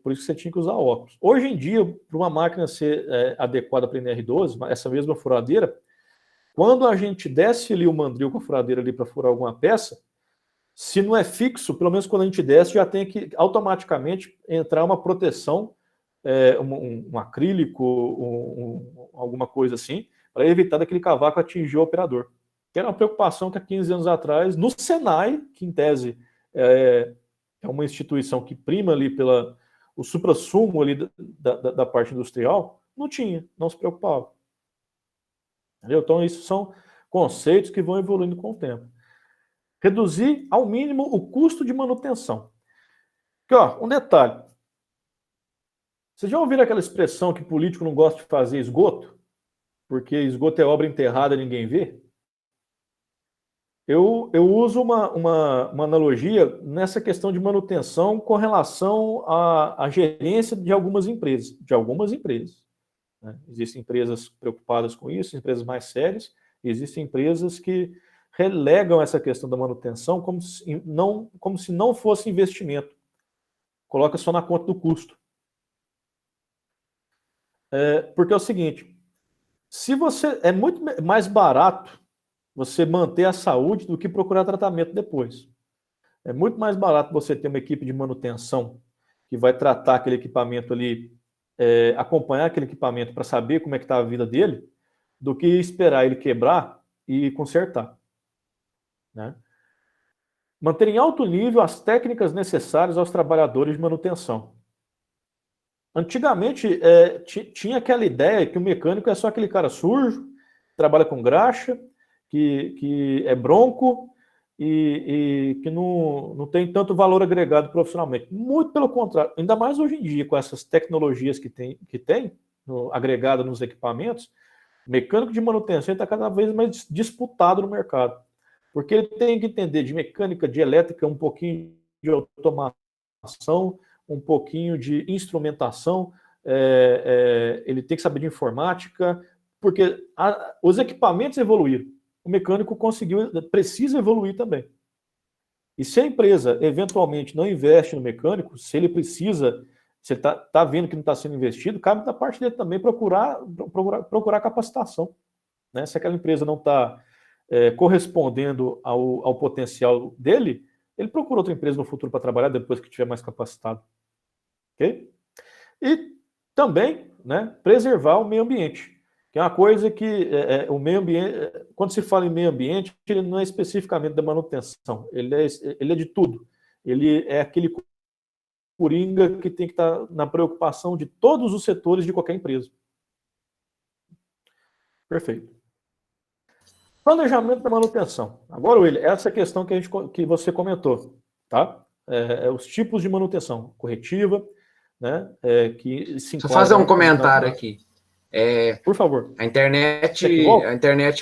Por isso que você tinha que usar óculos. Hoje em dia, para uma máquina ser adequada para NR12, essa mesma furadeira, quando a gente desce ali o mandril com a furadeira ali para furar alguma peça, se não é fixo, pelo menos quando a gente desce, já tem que automaticamente entrar uma proteção, um acrílico, alguma coisa assim, para evitar daquele cavaco atingir o operador. Que era uma preocupação que há 15 anos atrás, no Senai, que em tese é uma instituição que prima ali pelo suprassumo ali da parte industrial, não se preocupava. Entendeu? Então, isso são conceitos que vão evoluindo com o tempo. Reduzir ao mínimo o custo de manutenção. Aqui, ó, um detalhe. Vocês já ouviram aquela expressão que político não gosta de fazer esgoto? Porque esgoto é obra enterrada e ninguém vê? Eu uso uma analogia nessa questão de manutenção com relação à gerência de algumas empresas. Né? Existem empresas preocupadas com isso, empresas mais sérias, e existem empresas que relegam essa questão da manutenção como se não fosse investimento. Coloca só na conta do custo. Porque é o seguinte, é muito mais barato você manter a saúde do que procurar tratamento depois. É muito mais barato você ter uma equipe de manutenção que vai tratar aquele equipamento ali, acompanhar aquele equipamento para saber como é que está a vida dele, do que esperar ele quebrar e consertar. Né? Manter em alto nível as técnicas necessárias aos trabalhadores de manutenção. Antigamente, tinha aquela ideia que o mecânico é só aquele cara sujo, trabalha com graxa, que é bronco e que não tem tanto valor agregado profissionalmente. Muito pelo contrário, ainda mais hoje em dia, com essas tecnologias que tem agregada nos equipamentos, o mecânico de manutenção está cada vez mais disputado no mercado. Porque ele tem que entender de mecânica, de elétrica, um pouquinho de automação, um pouquinho de instrumentação, ele tem que saber de informática, porque os equipamentos evoluíram. O mecânico precisa evoluir também. E se a empresa, eventualmente, não investe no mecânico, se ele precisa, se ele está vendo que não está sendo investido, cabe da parte dele também procurar capacitação. Né? Se aquela empresa não está correspondendo ao potencial dele, ele procura outra empresa no futuro para trabalhar depois que estiver mais capacitado. Ok? E também, né, preservar o meio ambiente. Que é uma coisa que o meio ambiente, quando se fala em meio ambiente, ele não é especificamente da manutenção, ele é de tudo. Ele é aquele coringa que tem que estar na preocupação de todos os setores de qualquer empresa. Perfeito. Planejamento da manutenção. Agora, William, essa questão que você comentou, tá? Os tipos de manutenção corretiva, né? Que se Deixa eu fazer um comentário aqui. Por favor. A internet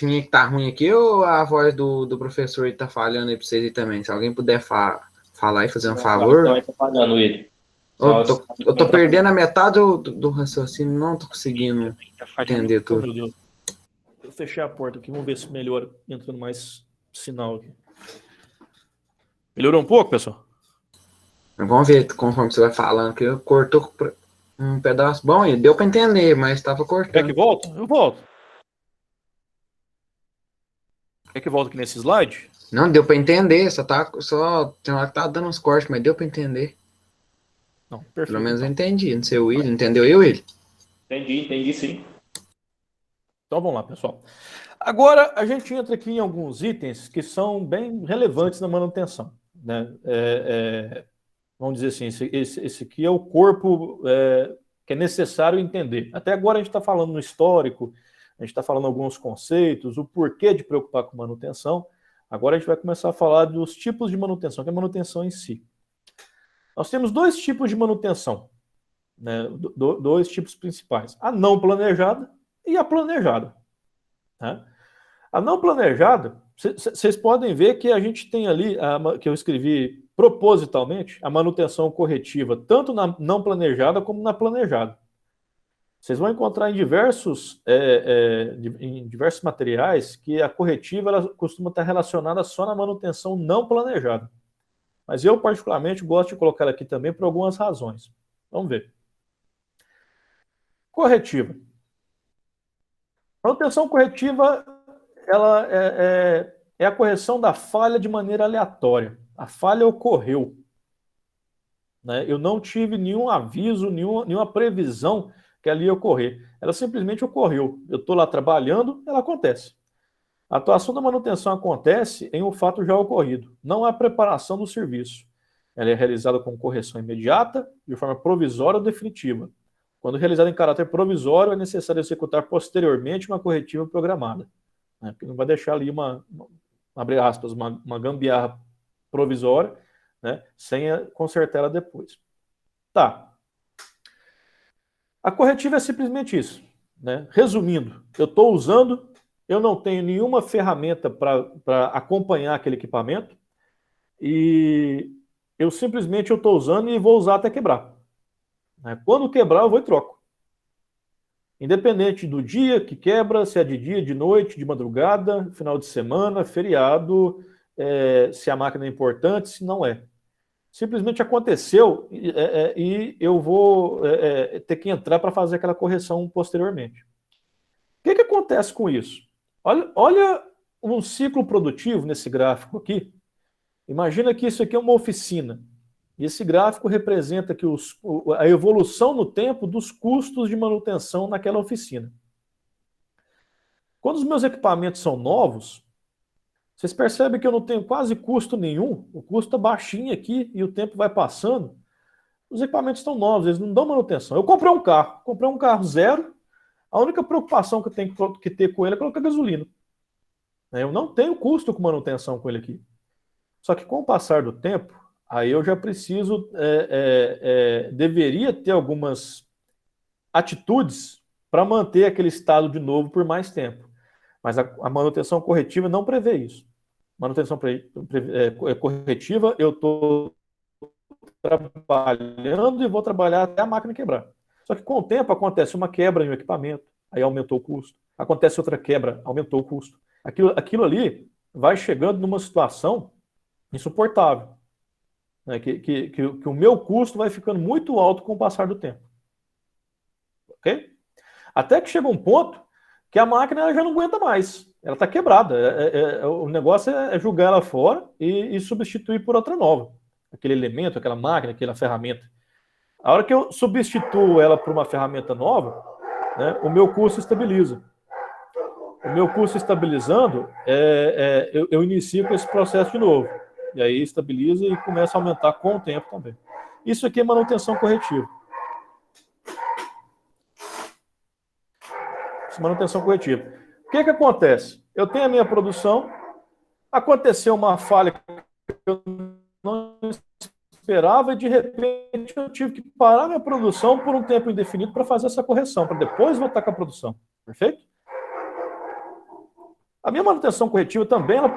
minha que tá ruim aqui, ou a voz do professor tá falhando aí pra vocês aí também? Se alguém puder falar e fazer um favor. Também tá falhando, ele. Eu tô perdendo a metade do raciocínio, não tô conseguindo entender tudo. Oh, meu Deus. Eu fechei a porta aqui, vamos ver se melhora, entrando mais sinal aqui. Melhorou um pouco, pessoal? Vamos ver conforme você vai falando, que cortou um pedaço. Bom, deu para entender, mas estava cortando. Quer que volta? Eu volto. Quer que volta aqui nesse slide? Não, deu para entender, tem hora que tá dando uns cortes, mas deu para entender. Não, perfeito. Pelo menos eu entendi, não sei o William, entendeu eu, William? Entendi sim. Então vamos lá, pessoal. Agora, a gente entra aqui em alguns itens que são bem relevantes na manutenção, né? Vamos dizer assim, esse aqui é o corpo que é necessário entender. Até agora a gente está falando no histórico, a gente está falando alguns conceitos, o porquê de preocupar com manutenção. Agora a gente vai começar a falar dos tipos de manutenção, que é a manutenção em si. Nós temos dois tipos de manutenção, né? Dois tipos principais. A não planejada e a planejada. Né? A não planejada, vocês podem ver que a gente tem ali, que eu escrevi propositalmente, a manutenção corretiva, tanto na não planejada como na planejada. Vocês vão encontrar em diversos materiais que a corretiva ela costuma estar relacionada só na manutenção não planejada. Mas eu, particularmente, gosto de colocar aqui também por algumas razões. Vamos ver. Corretiva. Manutenção corretiva ela é a correção da falha de maneira aleatória. A falha ocorreu. Né? Eu não tive nenhum aviso, nenhuma previsão que ali ia ocorrer. Ela simplesmente ocorreu. Eu estou lá trabalhando, ela acontece. A atuação da manutenção acontece em um fato já ocorrido. Não há preparação do serviço. Ela é realizada com correção imediata, de forma provisória ou definitiva. Quando realizada em caráter provisório, é necessário executar posteriormente uma corretiva programada. Né? Porque não vai deixar ali abre aspas, uma gambiarra provisória, né? Sem consertar ela depois. Tá. A corretiva é simplesmente isso. Né? Resumindo, eu estou usando, eu não tenho nenhuma ferramenta para acompanhar aquele equipamento e eu simplesmente estou usando e vou usar até quebrar. Né? Quando quebrar, eu vou e troco. Independente do dia que quebra, se é de dia, de noite, de madrugada, final de semana, feriado, se a máquina é importante, se não é. Simplesmente aconteceu e eu vou ter que entrar para fazer aquela correção posteriormente. O que acontece com isso? Olha um ciclo produtivo nesse gráfico aqui. Imagina que isso aqui é uma oficina. E esse gráfico representa que a evolução no tempo dos custos de manutenção naquela oficina. Quando os meus equipamentos são novos, vocês percebem que eu não tenho quase custo nenhum, o custo está baixinho aqui e o tempo vai passando. Os equipamentos estão novos, eles não dão manutenção. Eu comprei um carro zero, a única preocupação que eu tenho que ter com ele é colocar gasolina. Eu não tenho custo com manutenção com ele aqui. Só que com o passar do tempo, aí eu já preciso, deveria ter algumas atitudes para manter aquele estado de novo por mais tempo. Mas a manutenção corretiva não prevê isso. Manutenção corretiva, eu estou trabalhando e vou trabalhar até a máquina quebrar. Só que com o tempo acontece uma quebra em um equipamento, aí aumentou o custo. Acontece outra quebra, aumentou o custo. Aquilo ali vai chegando numa situação insuportável. Né, que o meu custo vai ficando muito alto com o passar do tempo. Ok? Até que chega um ponto que a máquina já não aguenta mais. Ela está quebrada. O negócio é jogar ela fora e substituir por outra nova. Aquele elemento, aquela máquina, aquela ferramenta. A hora que eu substituo ela por uma ferramenta nova, né, o meu custo estabiliza. O meu custo estabilizando, eu inicio com esse processo de novo. E aí estabiliza e começa a aumentar com o tempo também. Isso aqui é manutenção corretiva. Isso é manutenção corretiva. O que acontece? Eu tenho a minha produção, aconteceu uma falha que eu não esperava e de repente eu tive que parar minha produção por um tempo indefinido para fazer essa correção, para depois voltar com a produção. Perfeito? A minha manutenção corretiva também ela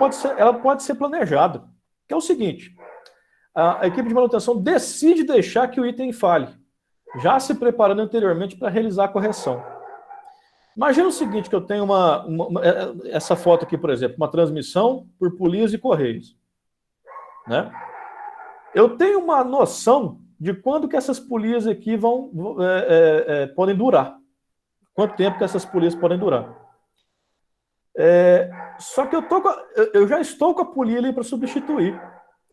pode ser planejada. Que é o seguinte, a equipe de manutenção decide deixar que o item falhe, já se preparando anteriormente para realizar a correção. Imagina o seguinte, que eu tenho essa foto aqui, por exemplo, uma transmissão por polias e correios. Né? Eu tenho uma noção de quando que essas polias aqui podem durar. Quanto tempo que essas polias podem durar. Só que eu já estou com a polia ali para substituir.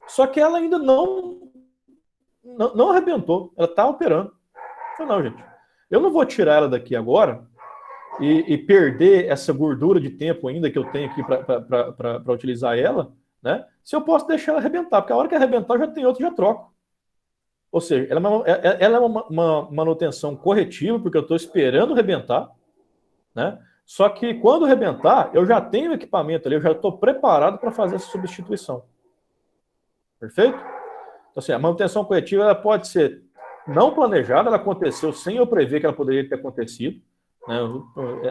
Só que ela ainda não arrebentou. Ela está operando. Eu falei, não, gente. Eu não vou tirar ela daqui agora e perder essa gordura de tempo ainda que eu tenho aqui para utilizar ela, né? Se eu posso deixar ela arrebentar, porque a hora que arrebentar eu já tenho outro, já troco. Ou seja, ela é uma manutenção corretiva, porque eu estou esperando arrebentar, né? Só que quando arrebentar, eu já tenho o equipamento ali, eu já estou preparado para fazer essa substituição. Perfeito? Então, assim, a manutenção corretiva ela pode ser não planejada, ela aconteceu sem eu prever que ela poderia ter acontecido. Né?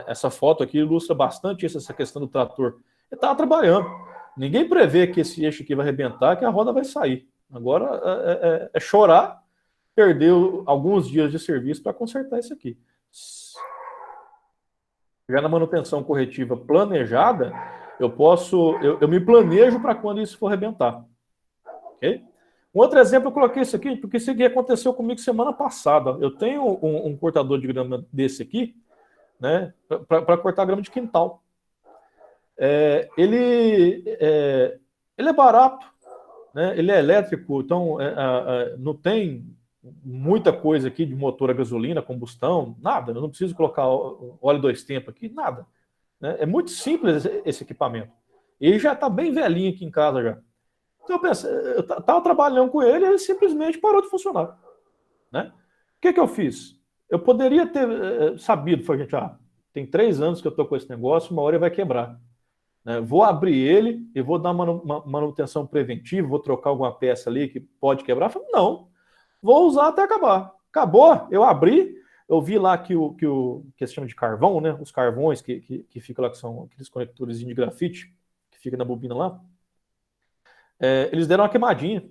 Essa foto aqui ilustra bastante essa questão do trator. Ele estava trabalhando. Ninguém prevê que esse eixo aqui vai arrebentar, que a roda vai sair. Agora é chorar, perder alguns dias de serviço para consertar isso aqui. Já na manutenção corretiva planejada, eu me planejo para quando isso for arrebentar. Ok? Um outro exemplo, eu coloquei isso aqui, porque isso aqui aconteceu comigo semana passada. Eu tenho um cortador de grama desse aqui, né, para cortar grama de quintal. Ele é barato, né, ele é elétrico, então não tem muita coisa aqui de motor a gasolina, combustão, nada. Eu não preciso colocar óleo 2 tempos aqui, nada. Né? É muito simples esse equipamento. Ele já está bem velhinho aqui em casa já. Então eu penso, eu estava trabalhando com ele e ele simplesmente parou de funcionar. Né? O que eu fiz? Eu poderia ter sabido, falei, gente, tem 3 anos que eu estou com esse negócio, uma hora ele vai quebrar. Né? Vou abrir ele e vou dar uma manutenção preventiva, vou trocar alguma peça ali que pode quebrar. Falei, não, vou usar até acabar. Acabou, eu abri, eu vi lá que se chama de carvão, né? Os carvões que ficam lá, que são aqueles conectores de grafite, que fica na bobina lá. Eles deram uma queimadinha.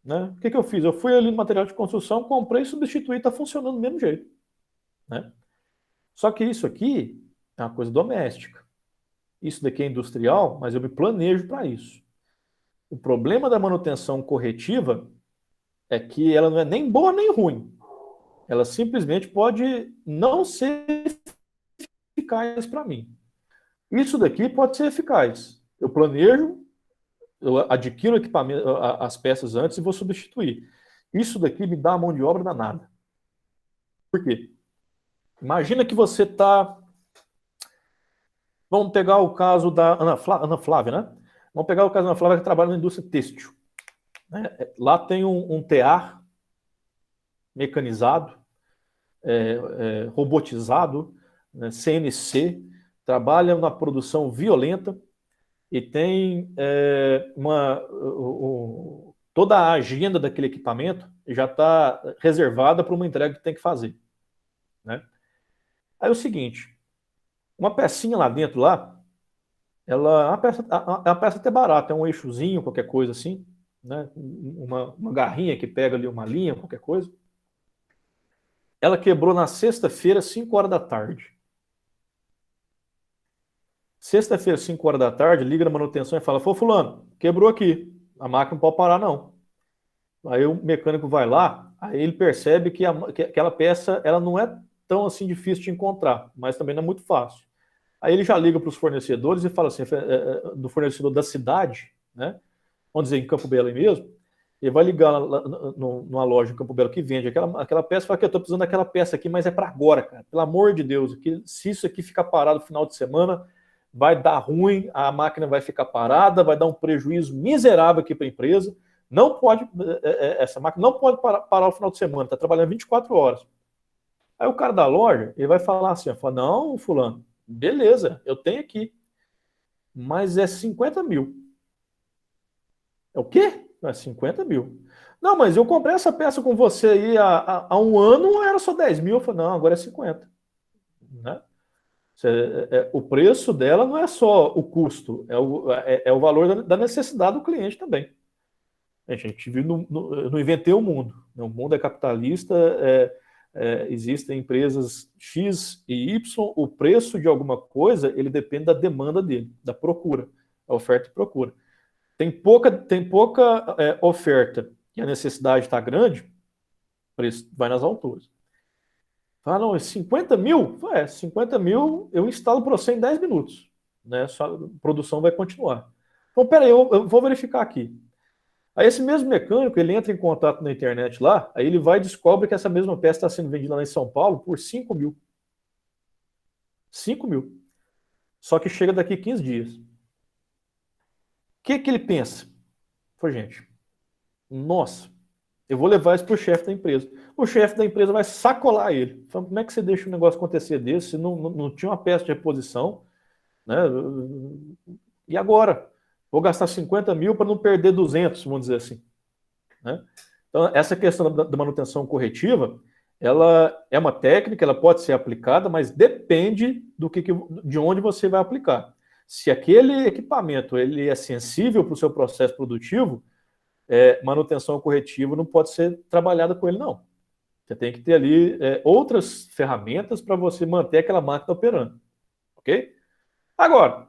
Né? O que eu fiz? Eu fui ali no material de construção, comprei, substituí, está funcionando do mesmo jeito. Né? Só que isso aqui é uma coisa doméstica. Isso daqui é industrial, mas eu me planejo para isso. O problema da manutenção corretiva é que ela não é nem boa nem ruim. Ela simplesmente pode não ser eficaz para mim. Isso daqui pode ser eficaz. Eu planejo, eu adquiro o equipamento, as peças antes e vou substituir. Isso daqui me dá uma mão de obra danada. Por quê? Imagina que você está... Vamos pegar o caso da Ana Flávia, né? Vamos pegar o caso da Ana Flávia que trabalha na indústria têxtil. Lá tem um tear mecanizado, robotizado, né, CNC, trabalha na produção violenta e tem toda a agenda daquele equipamento já está reservada para uma entrega que tem que fazer. Né? Aí é o seguinte, uma pecinha lá dentro, é uma peça até barata, é um eixozinho, qualquer coisa assim, né? Uma garrinha que pega ali uma linha, qualquer coisa. Ela quebrou na sexta-feira, 5 horas da tarde. Sexta-feira, 5 horas da tarde, liga na manutenção e fala, fulano, quebrou aqui, a máquina não pode parar não. Aí o mecânico vai lá, aí ele percebe que aquela peça ela não é tão assim difícil de encontrar, mas também não é muito fácil. Aí ele já liga para os fornecedores e fala assim, do fornecedor da cidade, né? Vamos dizer, em Campo Belo mesmo, ele vai ligar numa loja em Campo Belo que vende aquela peça e fala que eu estou precisando daquela peça aqui, mas é para agora, cara. Pelo amor de Deus, se isso aqui ficar parado no final de semana, vai dar ruim, a máquina vai ficar parada, vai dar um prejuízo miserável aqui para a empresa. Não pode, essa máquina não pode parar no final de semana, está trabalhando 24 horas. Aí o cara da loja, ele vai falar assim, fala, não, fulano, beleza, eu tenho aqui, mas é 50 mil. É o quê? É 50 mil. Não, mas eu comprei essa peça com você aí há um ano, era só 10 mil. Eu falei, não, agora é 50. Né? O preço dela não é só o custo, é o valor da necessidade do cliente também. A gente vive eu não inventei o mundo. O mundo é capitalista, existem empresas X e Y, o preço de alguma coisa, ele depende da demanda dele, da procura, a oferta e procura. Tem pouca oferta e a necessidade está grande, o preço vai nas alturas. Fala, não, 50 mil? 50 mil eu instalo para você em 10 minutos. Né? Só a produção vai continuar. Então, peraí, eu vou verificar aqui. Aí esse mesmo mecânico, ele entra em contato na internet lá, aí ele vai e descobre que essa mesma peça está sendo vendida lá em São Paulo por 5 mil. 5 mil. Só que chega daqui 15 dias. O que ele pensa? Foi, gente, nossa, eu vou levar isso para o chefe da empresa. O chefe da empresa vai sacolar ele. Fala, como é que você deixa um negócio acontecer desse se não tinha uma peça de reposição? Né? E agora? Vou gastar 50 mil para não perder 200, vamos dizer assim. Né? Então, essa questão da manutenção corretiva, ela é uma técnica, ela pode ser aplicada, mas depende de onde você vai aplicar. Se aquele equipamento ele é sensível para o seu processo produtivo, manutenção corretiva não pode ser trabalhada com ele, não. Você tem que ter ali outras ferramentas para você manter aquela máquina operando. Ok? Agora,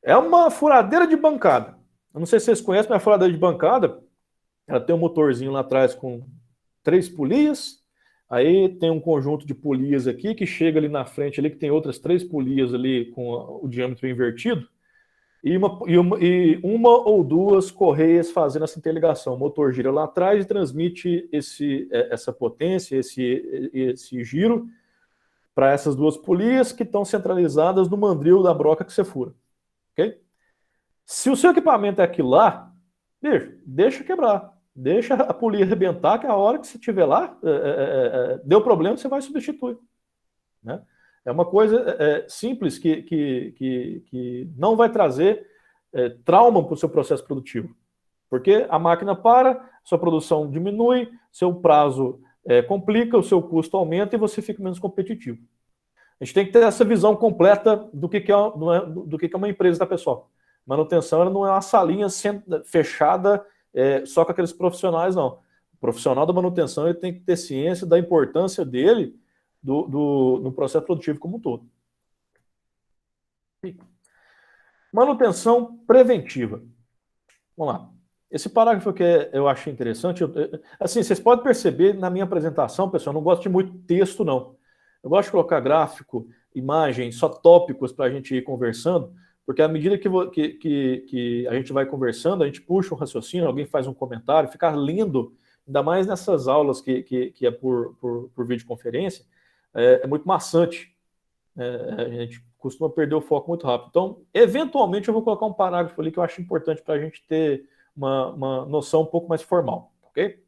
é uma furadeira de bancada. Eu não sei se vocês conhecem, mas a furadeira de bancada, ela tem um motorzinho lá atrás com 3 polias, aí tem um conjunto de polias aqui que chega ali na frente ali, que tem outras 3 polias ali com o diâmetro invertido, e uma ou 2 correias fazendo essa interligação. O motor gira lá atrás e transmite essa potência, esse giro para essas 2 polias que estão centralizadas no mandril da broca que você fura. Okay? Se o seu equipamento é aquilo lá, deixa quebrar. Deixa a polia arrebentar, que a hora que você estiver lá, deu problema, você vai substituir. Né? É uma coisa simples que não vai trazer trauma para o seu processo produtivo. Porque a máquina para, sua produção diminui, seu prazo complica, o seu custo aumenta e você fica menos competitivo. A gente tem que ter essa visão completa do que é uma empresa, tá, pessoal? Manutenção ela não é uma salinha fechada só com aqueles profissionais, não. O profissional da manutenção ele tem que ter ciência da importância dele no processo produtivo como um todo. Manutenção preventiva. Vamos lá. Esse parágrafo que eu achei interessante, assim, vocês podem perceber na minha apresentação, pessoal, eu não gosto de muito texto, não. Eu gosto de colocar gráfico, imagem, só tópicos para a gente ir conversando, porque à medida que a gente vai conversando, a gente puxa um raciocínio, alguém faz um comentário, ficar lendo, ainda mais nessas aulas que é por videoconferência, é muito maçante. A gente costuma perder o foco muito rápido. Então, eventualmente, eu vou colocar um parágrafo ali que eu acho importante para a gente ter uma noção um pouco mais formal. Ok?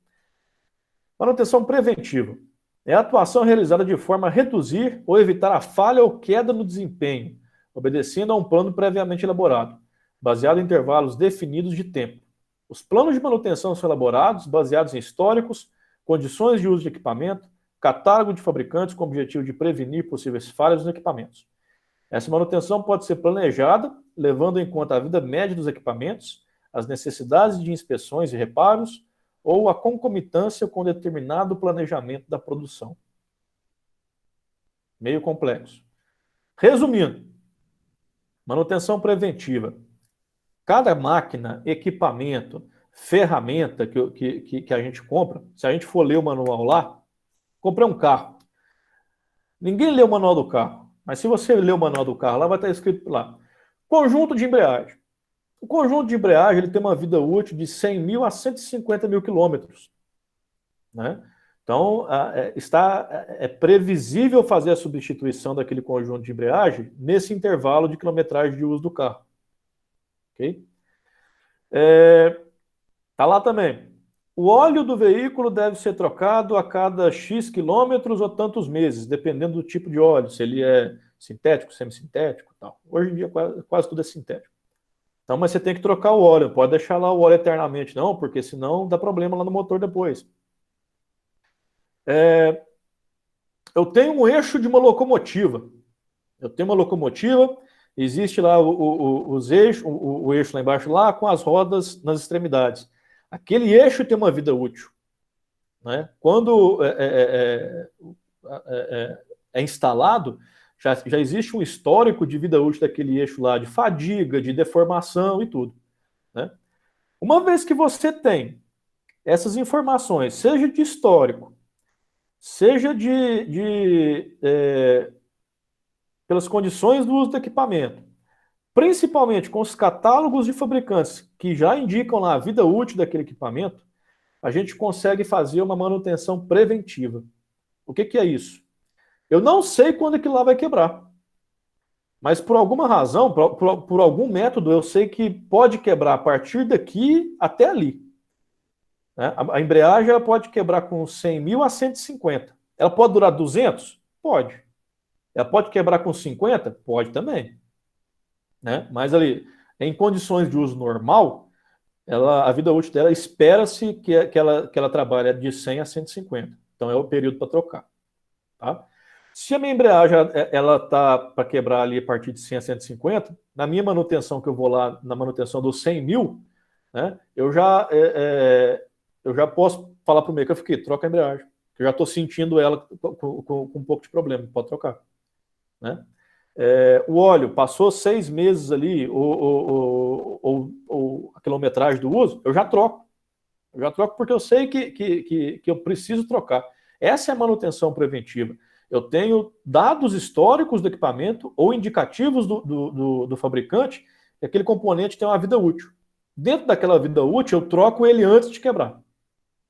Manutenção preventiva. É a atuação realizada de forma a reduzir ou evitar a falha ou queda no desempenho, obedecendo a um plano previamente elaborado, baseado em intervalos definidos de tempo. Os planos de manutenção são elaborados baseados em históricos, condições de uso de equipamento, catálogo de fabricantes com o objetivo de prevenir possíveis falhas nos equipamentos. Essa manutenção pode ser planejada, levando em conta a vida média dos equipamentos, as necessidades de inspeções e reparos, ou a concomitância com determinado planejamento da produção. Meio complexo. Resumindo, manutenção preventiva. Cada máquina, equipamento, ferramenta que a gente compra, se a gente for ler o manual lá, comprei um carro. Ninguém lê o manual do carro, mas se você ler o manual do carro, lá vai estar escrito lá. Conjunto de embreagem. O conjunto de embreagem ele tem uma vida útil de 100 mil a 150 mil quilômetros. Né? Então, é previsível fazer a substituição daquele conjunto de embreagem nesse intervalo de quilometragem de uso do carro. Ok? Tá lá também. O óleo do veículo deve ser trocado a cada X quilômetros ou tantos meses, dependendo do tipo de óleo, se ele é sintético, semissintético e tal. Hoje em dia quase tudo é sintético. Então, mas você tem que trocar o óleo, não pode deixar lá o óleo eternamente, não, porque senão dá problema lá no motor depois. Eu tenho um eixo de uma locomotiva. Eu tenho uma locomotiva, existe lá os eixos, o eixo lá embaixo, lá com as rodas nas extremidades. Aquele eixo tem uma vida útil. Né? Quando é instalado, já existe um histórico de vida útil daquele eixo lá, de fadiga, de deformação e tudo. Né? Uma vez que você tem essas informações, seja de histórico, seja pelas condições do uso do equipamento, principalmente com os catálogos de fabricantes que já indicam lá a vida útil daquele equipamento, a gente consegue fazer uma manutenção preventiva. O que é isso? Eu não sei quando aquilo lá vai quebrar. Mas por alguma razão, por algum método, eu sei que pode quebrar a partir daqui até ali. Né? A embreagem ela pode quebrar com 100 mil a 150. Ela pode durar 200? Pode. Ela pode quebrar com 50? Pode também. Né? Mas ali, em condições de uso normal, a vida útil dela espera-se que ela trabalhe de 100 a 150. Então é o período para trocar. Tá? Se a minha embreagem ela tá para quebrar ali a partir de 100 a 150, na minha manutenção, que eu vou lá na manutenção dos 100 mil, né, eu já posso falar para o mecânico que troca a embreagem. Eu já estou sentindo ela com um pouco de problema, pode trocar. Né? O óleo passou 6 meses ali, ou a quilometragem do uso, eu já troco. Eu já troco porque eu sei que eu preciso trocar. Essa é a manutenção preventiva. Eu tenho dados históricos do equipamento ou indicativos do fabricante que aquele componente tem uma vida útil. Dentro daquela vida útil, eu troco ele antes de quebrar.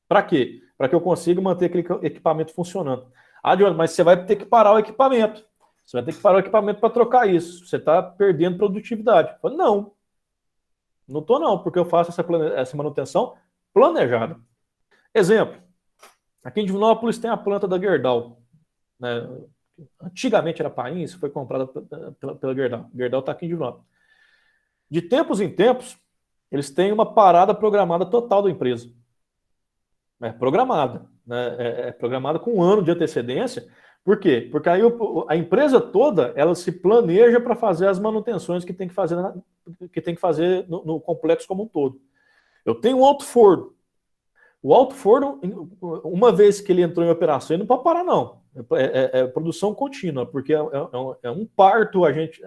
Para quê? Para que eu consiga manter aquele equipamento funcionando. Ah, Diogo, mas você vai ter que parar o equipamento. Você vai ter que parar o equipamento para trocar isso. Você está perdendo produtividade. Eu falo, não estou não, porque eu faço essa manutenção planejada. Exemplo, aqui em Divinópolis tem a planta da Gerdau. Né? Antigamente era Pains, foi comprada pela Gerdau. Gerdau está aqui em Divinópolis. De tempos em tempos, eles têm uma parada programada total da empresa. Programada. Né? Programada com 1 ano de antecedência. Por quê? Porque aí a empresa toda ela se planeja para fazer as manutenções que tem que fazer, no complexo como um todo. Eu tenho um alto forno. O alto forno, uma vez que ele entrou em operação, ele não pode parar, não. É produção contínua, porque é um parto a gente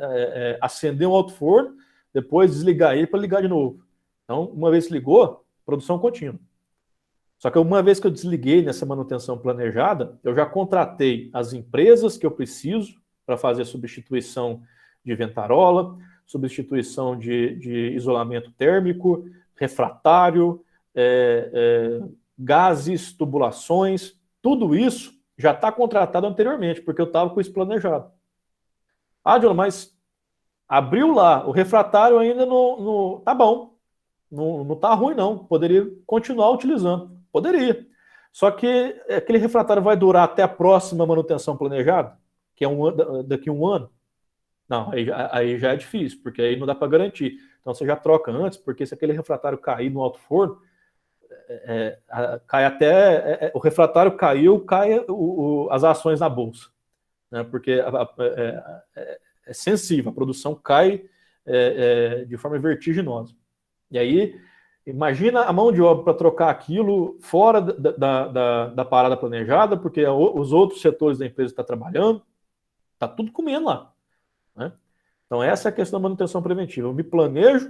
acender um alto forno, depois desligar ele para ligar de novo. Então, uma vez que ligou, produção contínua. Só que uma vez que eu desliguei nessa manutenção planejada, eu já contratei as empresas que eu preciso para fazer a substituição de ventarola, substituição de isolamento térmico, refratário, gases, tubulações, tudo isso já está contratado anteriormente, porque eu estava com isso planejado. Ah, John, mas abriu lá, o refratário ainda não tá bom, não está ruim não, poderia continuar utilizando. Poderia. Só que aquele refratário vai durar até a próxima manutenção planejada, que é daqui a 1 ano? Não, aí já é difícil, porque aí não dá para garantir. Então você já troca antes, porque se aquele refratário cair no alto forno, cai até... o refratário caiu, cai as ações na bolsa. Né? Porque é sensível, a produção cai de forma vertiginosa. E aí... Imagina a mão de obra para trocar aquilo fora da parada planejada, porque os outros setores da empresa estão trabalhando, está tudo comendo lá. Né? Então, essa é a questão da manutenção preventiva. Eu me planejo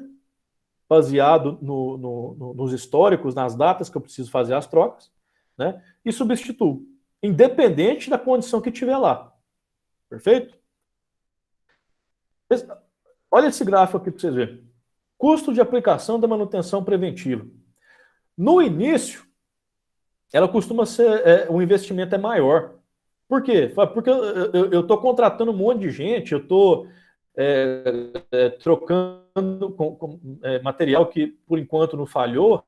baseado nos históricos, nas datas que eu preciso fazer as trocas, né? E substituo, independente da condição que tiver lá. Perfeito? Olha esse gráfico aqui para vocês verem. Custo de aplicação da manutenção preventiva. No início, ela costuma ser, o investimento é maior. Por quê? Porque eu estou contratando um monte de gente, eu estou trocando com material que, por enquanto, não falhou.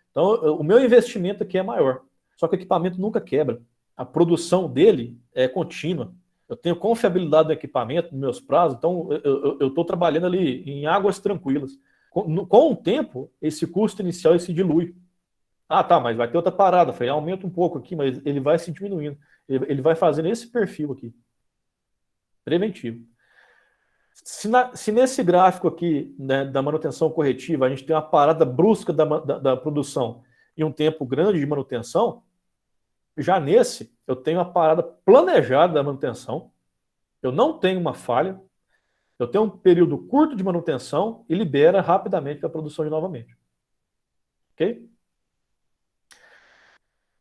Então, o meu investimento aqui é maior. Só que o equipamento nunca quebra. A produção dele é contínua. Eu tenho confiabilidade do equipamento, nos meus prazos, então eu estou trabalhando ali em águas tranquilas. Com o tempo, esse custo inicial se dilui. Ah, tá, mas vai ter outra parada. Falei, aumenta um pouco aqui, mas ele vai se diminuindo. Ele vai fazendo esse perfil aqui. Preventivo. Se nesse gráfico aqui, né, da manutenção corretiva, a gente tem uma parada brusca da produção e um tempo grande de manutenção, já nesse, eu tenho a parada planejada da manutenção, eu não tenho uma falha, eu tenho um período curto de manutenção e libera rapidamente para a produção de novamente. Ok?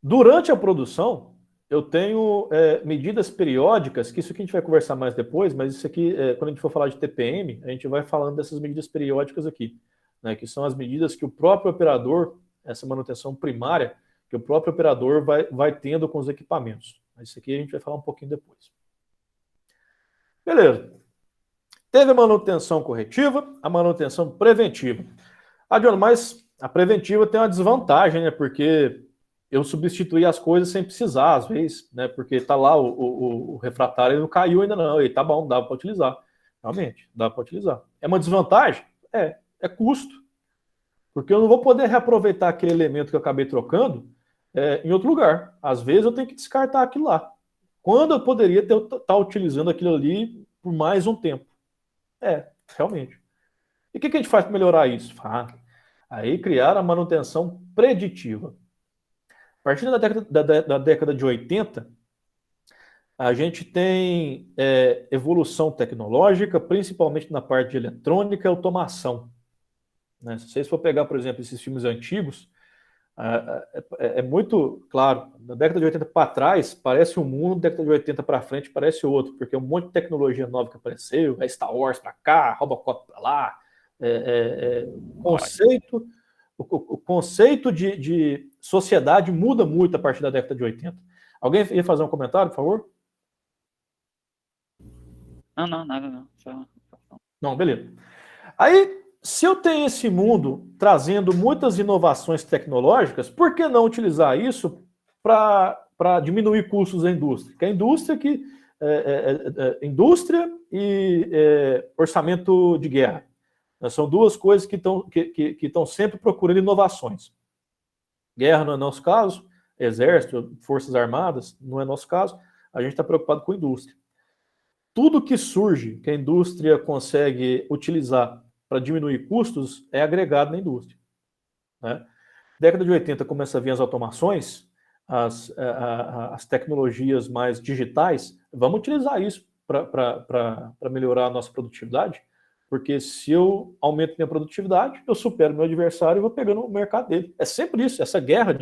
Durante a produção, eu tenho medidas periódicas, que isso aqui a gente vai conversar mais depois, mas isso aqui, quando a gente for falar de TPM, a gente vai falando dessas medidas periódicas aqui, né, que são as medidas que o próprio operador, essa manutenção primária, que o próprio operador vai tendo com os equipamentos. Mas isso aqui a gente vai falar um pouquinho depois. Beleza. Teve a manutenção corretiva, a manutenção preventiva. Adriano, mas a preventiva tem uma desvantagem, né? Porque eu substituí as coisas sem precisar, às vezes, né? Porque tá lá o refratário, ele não caiu ainda não, ele tá bom, dá para utilizar. Realmente, dá para utilizar. É uma desvantagem? É custo. Porque eu não vou poder reaproveitar aquele elemento que eu acabei trocando em outro lugar. Às vezes eu tenho que descartar aquilo lá. Quando eu poderia estar utilizando aquilo ali por mais um tempo. Realmente. E o que a gente faz para melhorar isso? Aí criar a manutenção preditiva. A partir da década de 80, a gente tem evolução tecnológica, principalmente na parte de eletrônica e automação. Né? Se vocês for pegar, por exemplo, esses filmes antigos, é muito claro, da década de 80 para trás parece um mundo, da década de 80 para frente parece outro, porque um monte de tecnologia nova que apareceu, Star Wars para cá, Robocop para lá, o conceito de sociedade muda muito a partir da década de 80. Alguém ia fazer um comentário, por favor? Não, nada não. Não, beleza. Aí, se eu tenho esse mundo trazendo muitas inovações tecnológicas, por que não utilizar isso para diminuir custos da indústria? Porque a indústria indústria e orçamento de guerra. São duas coisas que estão sempre procurando inovações. Guerra não é nosso caso, exército, forças armadas, não é nosso caso, a gente está preocupado com a indústria. Tudo que surge, que a indústria consegue utilizar para diminuir custos, é agregado na indústria. Né? Década de 80 começa a vir as automações, as tecnologias mais digitais, vamos utilizar isso para melhorar a nossa produtividade, porque se eu aumento minha produtividade, eu supero meu adversário e vou pegando o mercado dele. É sempre isso, essa guerra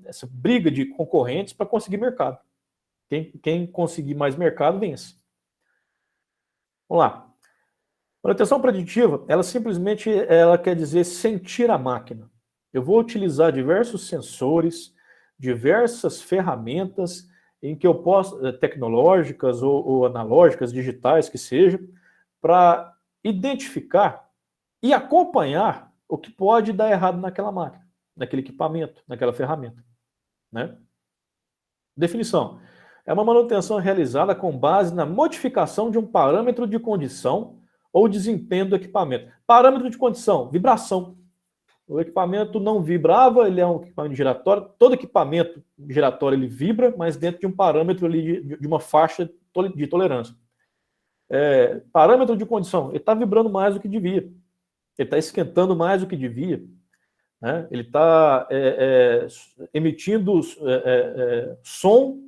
essa briga de concorrentes para conseguir mercado. Quem conseguir mais mercado, vence. Vamos lá. Manutenção preditiva, ela simplesmente quer dizer sentir a máquina. Eu vou utilizar diversos sensores, diversas ferramentas em que eu posso, tecnológicas ou analógicas, digitais, que seja, para identificar e acompanhar o que pode dar errado naquela máquina, naquele equipamento, naquela ferramenta. Né? Definição. É uma manutenção realizada com base na modificação de um parâmetro de condição ou desempenho do equipamento. Parâmetro de condição, vibração. O equipamento não vibrava, ele é um equipamento giratório. Todo equipamento giratório ele vibra, mas dentro de um parâmetro ali de uma faixa de tolerância. Parâmetro de condição, ele está vibrando mais do que devia. Ele está esquentando mais do que devia. Né? Ele está emitindo som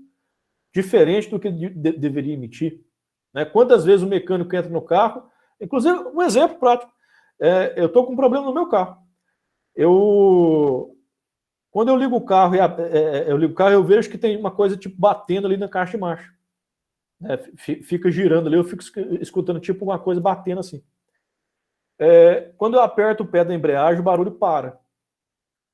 diferente do que deveria emitir. Né? Quantas vezes o mecânico entra no carro, inclusive um exemplo prático, eu estou com um problema no meu carro. Quando eu ligo o carro, eu vejo que tem uma coisa tipo batendo ali na caixa de marcha. Fica girando ali, eu fico escutando tipo uma coisa batendo assim. Quando eu aperto o pé da embreagem, o barulho para.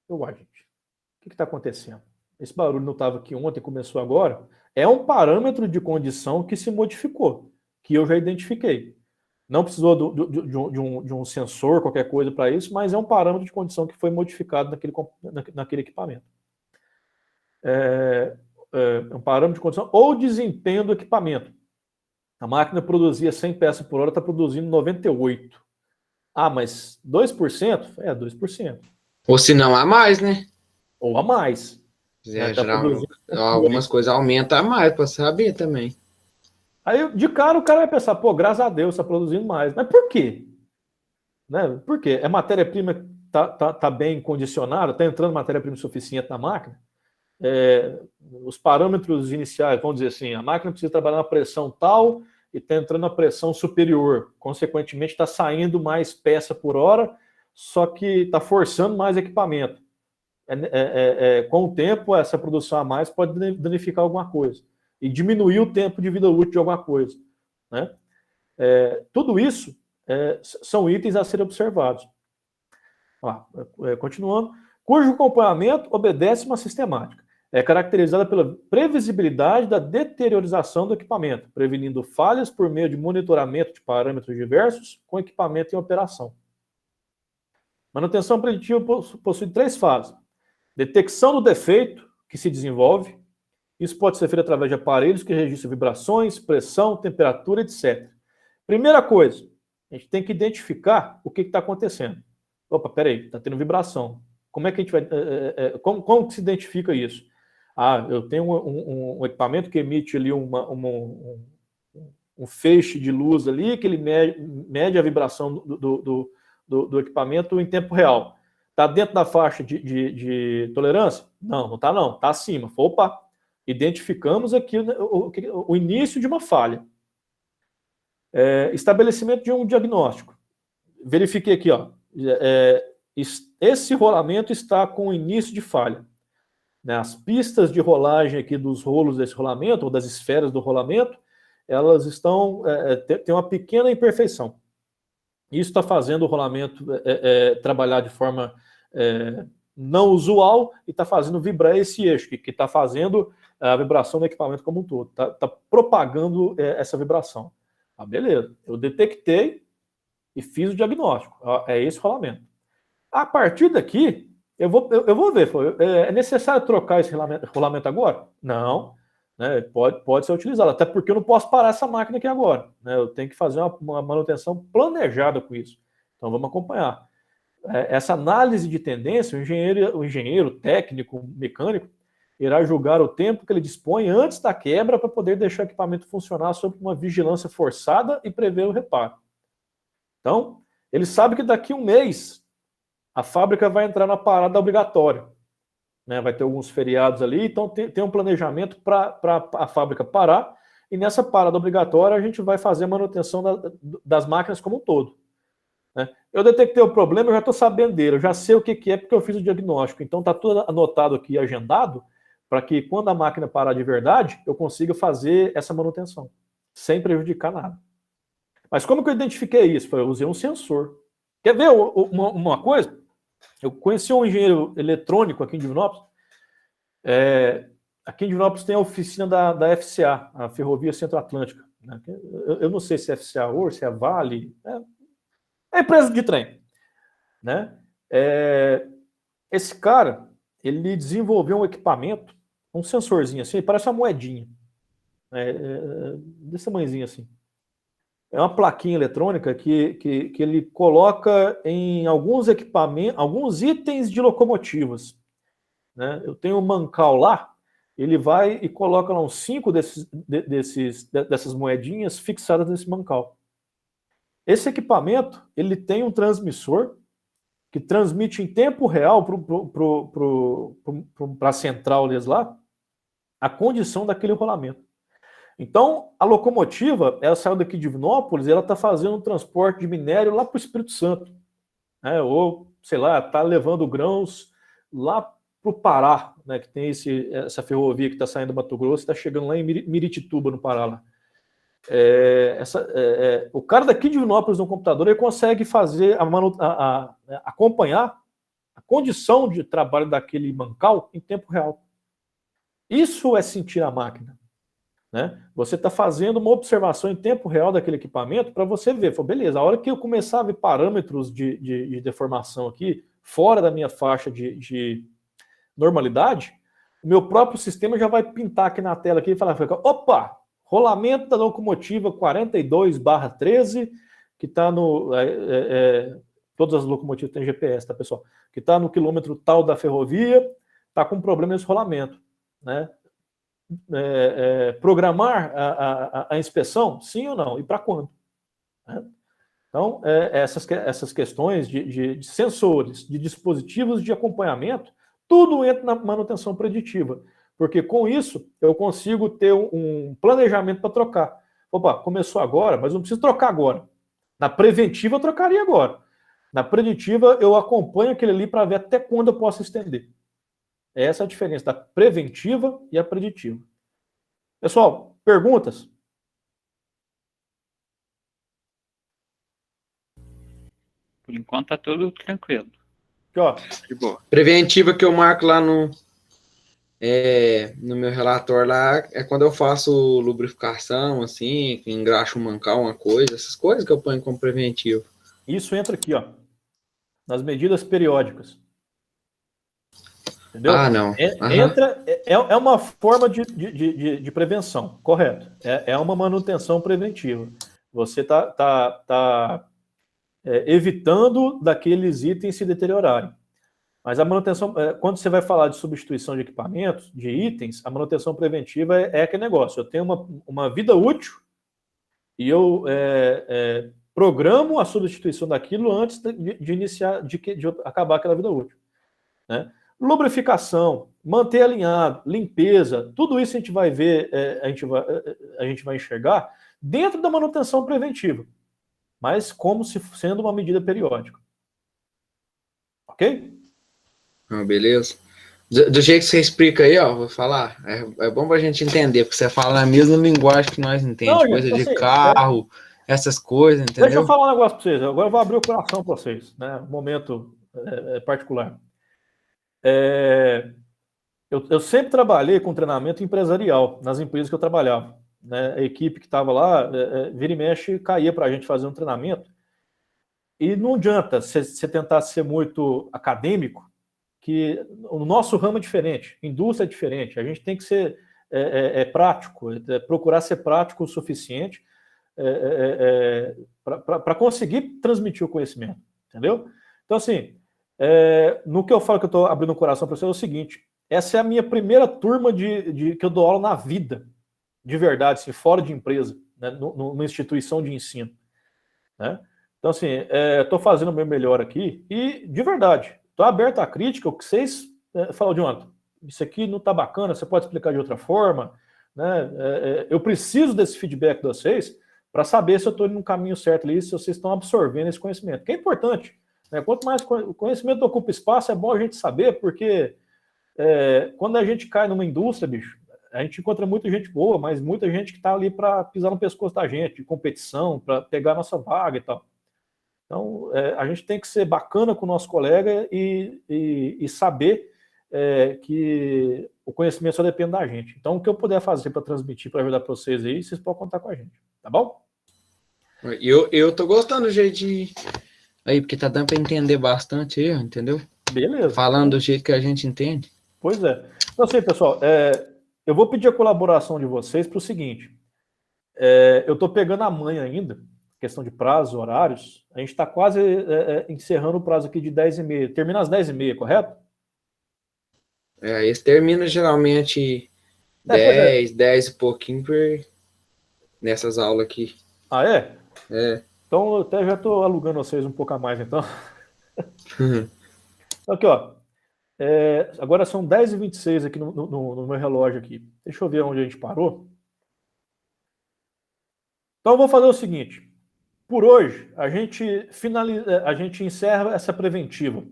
Gente, o que está acontecendo? Esse barulho não estava aqui ontem, começou agora. É um parâmetro de condição que se modificou, que eu já identifiquei. Não precisou de um sensor, qualquer coisa para isso, mas é um parâmetro de condição que foi modificado naquele equipamento. É um parâmetro de condição ou desempenho do equipamento. A máquina produzia 100 peças por hora, está produzindo 98. Mas 2%? 2%. Ou se não, a mais, né? Ou a mais. Algumas coisas aumentam a mais, para saber também. Aí, de cara, o cara vai pensar, graças a Deus, está produzindo mais. Mas por quê? Né? Por quê? A matéria-prima tá bem condicionada, está entrando matéria-prima suficiente na máquina. Os parâmetros iniciais, vamos dizer assim, a máquina precisa trabalhar na pressão tal e está entrando na pressão superior. Consequentemente, está saindo mais peça por hora, só que está forçando mais equipamento. Com o tempo, essa produção a mais pode danificar alguma coisa e diminuir o tempo de vida útil de alguma coisa. Né? Tudo isso são itens a serem observados. Continuando, cujo acompanhamento obedece uma sistemática. é caracterizada pela previsibilidade da deteriorização do equipamento, prevenindo falhas por meio de monitoramento de parâmetros diversos com equipamento em operação. Manutenção preditiva possui 3 fases. Detecção do defeito, que se desenvolve. Isso pode ser feito através de aparelhos que registram vibrações, pressão, temperatura, etc. Primeira coisa, a gente tem que identificar o que está acontecendo. Opa, peraí, está tendo vibração. Como é que a gente vai... como que se identifica isso? Ah, eu tenho um equipamento que emite ali um feixe de luz ali, que ele mede a vibração do equipamento em tempo real. Está dentro da faixa de tolerância? Não, não está não, está acima. Opa, identificamos aqui o início de uma falha. Estabelecimento de um diagnóstico. Verifiquei aqui, ó, esse rolamento está com início de falha. As pistas de rolagem aqui dos rolos desse rolamento, ou das esferas do rolamento, elas estão têm uma pequena imperfeição. Isso está fazendo o rolamento trabalhar de forma não usual e está fazendo vibrar esse eixo, que está fazendo a vibração do equipamento como um todo. Está propagando essa vibração. Ah, beleza, eu detectei e fiz o diagnóstico. É esse rolamento. A partir daqui, eu vou ver. É necessário trocar esse rolamento agora? Não. Né, pode ser utilizado, até porque eu não posso parar essa máquina aqui agora. Né, eu tenho que fazer uma manutenção planejada com isso. Então vamos acompanhar. Essa análise de tendência, o engenheiro técnico, mecânico, irá julgar o tempo que ele dispõe antes da quebra para poder deixar o equipamento funcionar sob uma vigilância forçada e prever o reparo. Então, ele sabe que daqui a um mês a fábrica vai entrar na parada obrigatória. Né, vai ter alguns feriados ali, então tem um planejamento para a fábrica parar, e nessa parada obrigatória a gente vai fazer a manutenção das máquinas como um todo. Né? Eu detectei o problema, eu já estou sabendo dele, eu já sei o que é porque eu fiz o diagnóstico, então está tudo anotado aqui, agendado, para que quando a máquina parar de verdade, eu consiga fazer essa manutenção, sem prejudicar nada. Mas como que eu identifiquei isso? Eu usei um sensor. Quer ver uma coisa? Eu conheci um engenheiro eletrônico aqui em Divinópolis. Aqui em Divinópolis tem a oficina da FCA, a Ferrovia Centro-Atlântica. Né? Eu não sei se é FCA ou se é Vale. É empresa de trem. Né? Esse cara, ele desenvolveu um equipamento, um sensorzinho assim, parece uma moedinha. Desse tamanhozinho assim. É uma plaquinha eletrônica que ele coloca em alguns equipamentos, alguns itens de locomotivas. Né? Eu tenho um mancal lá, ele vai e coloca lá uns 5 dessas moedinhas fixadas nesse mancal. Esse equipamento, ele tem um transmissor que transmite em tempo real para a central deles lá a condição daquele rolamento. Então, a locomotiva, ela saiu daqui de Divinópolis e ela está fazendo um transporte de minério lá para o Espírito Santo. Né? Ou, sei lá, está levando grãos lá para o Pará, né? Que tem essa ferrovia que está saindo do Mato Grosso, está chegando lá em Miritituba, no Pará. Lá. O cara daqui de Divinópolis no computador, ele consegue fazer acompanhar a condição de trabalho daquele mancal em tempo real. Isso é sentir a máquina. Né? Você está fazendo uma observação em tempo real daquele equipamento para você ver, beleza, a hora que eu começar a ver parâmetros de deformação aqui, fora da minha faixa de normalidade, o meu próprio sistema já vai pintar aqui na tela aqui e falar, opa, rolamento da locomotiva 42/13, que está no... todas as locomotivas têm GPS, tá, pessoal? Que está no quilômetro tal da ferrovia, está com problema nesse rolamento, né? Programar a inspeção, sim ou não? E para quando? Né? Então, essas questões de sensores, de dispositivos de acompanhamento, tudo entra na manutenção preditiva, porque com isso eu consigo ter um planejamento para trocar. Opa, começou agora, mas não preciso trocar agora. Na preventiva eu trocaria agora. Na preditiva eu acompanho aquele ali para ver até quando eu posso estender. Essa é a diferença da preventiva e a preditiva. Pessoal, perguntas? Por enquanto tá tudo tranquilo. Aqui, ó. De boa. Preventiva que eu marco lá no meu relatório lá, é quando eu faço lubrificação, assim, engraxo um mancal, uma coisa, essas coisas que eu ponho como preventivo. Isso entra aqui, ó, nas medidas periódicas. Entendeu? Ah, não. Entra, é uma forma de prevenção, correto. É uma manutenção preventiva. Você está evitando daqueles itens se deteriorarem. Mas a manutenção, quando você vai falar de substituição de equipamentos, de itens, a manutenção preventiva é aquele negócio. Eu tenho uma vida útil e eu programo a substituição daquilo antes de iniciar, de acabar aquela vida útil. Né? Lubrificação, manter alinhado, limpeza, tudo isso a gente vai ver, a gente vai enxergar dentro da manutenção preventiva, mas como se sendo uma medida periódica. Ok? Beleza. Do jeito que você explica aí, ó, vou falar, é bom pra gente entender, porque você fala a mesma linguagem que nós entendemos, coisa de carro, essas coisas, entendeu? Deixa eu falar um negócio para vocês, agora eu vou abrir o coração para vocês, né? Um momento particular. Eu sempre trabalhei com treinamento empresarial nas empresas que eu trabalhava. Né? A equipe que estava lá, vira e mexe, caía para a gente fazer um treinamento. E não adianta você tentar ser muito acadêmico, que o nosso ramo é diferente, a indústria é diferente, a gente tem que ser prático, procurar ser prático o suficiente para conseguir transmitir o conhecimento, entendeu? Então, assim, no que eu falo que eu estou abrindo o coração para você é o seguinte, essa é a minha primeira turma que eu dou aula na vida, de verdade, assim, fora de empresa, né, numa instituição de ensino, né? Então, assim, estou fazendo o meu melhor aqui e, de verdade, estou aberto à crítica, o que vocês falam, Jonathan, isso aqui não está bacana, você pode explicar de outra forma, né? Eu preciso desse feedback de vocês para saber se eu estou indo no caminho certo ali, se vocês estão absorvendo esse conhecimento, que é importante. Né? Quanto mais o conhecimento ocupa espaço, é bom a gente saber, porque quando a gente cai numa indústria, bicho, a gente encontra muita gente boa, mas muita gente que está ali para pisar no pescoço da gente, de competição, para pegar a nossa vaga e tal. Então, a gente tem que ser bacana com o nosso colega e saber que o conhecimento só depende da gente. Então, o que eu puder fazer para transmitir, para ajudar para vocês aí, vocês podem contar com a gente, tá bom? Eu tô gostando do jeito de... Aí, porque tá dando para entender bastante aí, entendeu? Beleza. Falando do jeito que a gente entende. Pois é. Então, assim, pessoal, eu vou pedir a colaboração de vocês para o seguinte. Eu estou pegando a manha ainda, questão de prazo, horários. A gente está quase encerrando o prazo aqui de 10h30. Termina às 10h30, correto? Esse termina geralmente 10 e pouquinho nessas aulas aqui. Ah, é? É. Então, eu até já estou alugando vocês um pouco a mais, então. Aqui, ó. Agora são 10h26 aqui no meu relógio aqui. Deixa eu ver onde a gente parou. Então, eu vou fazer o seguinte. Por hoje, a gente encerra essa preventiva,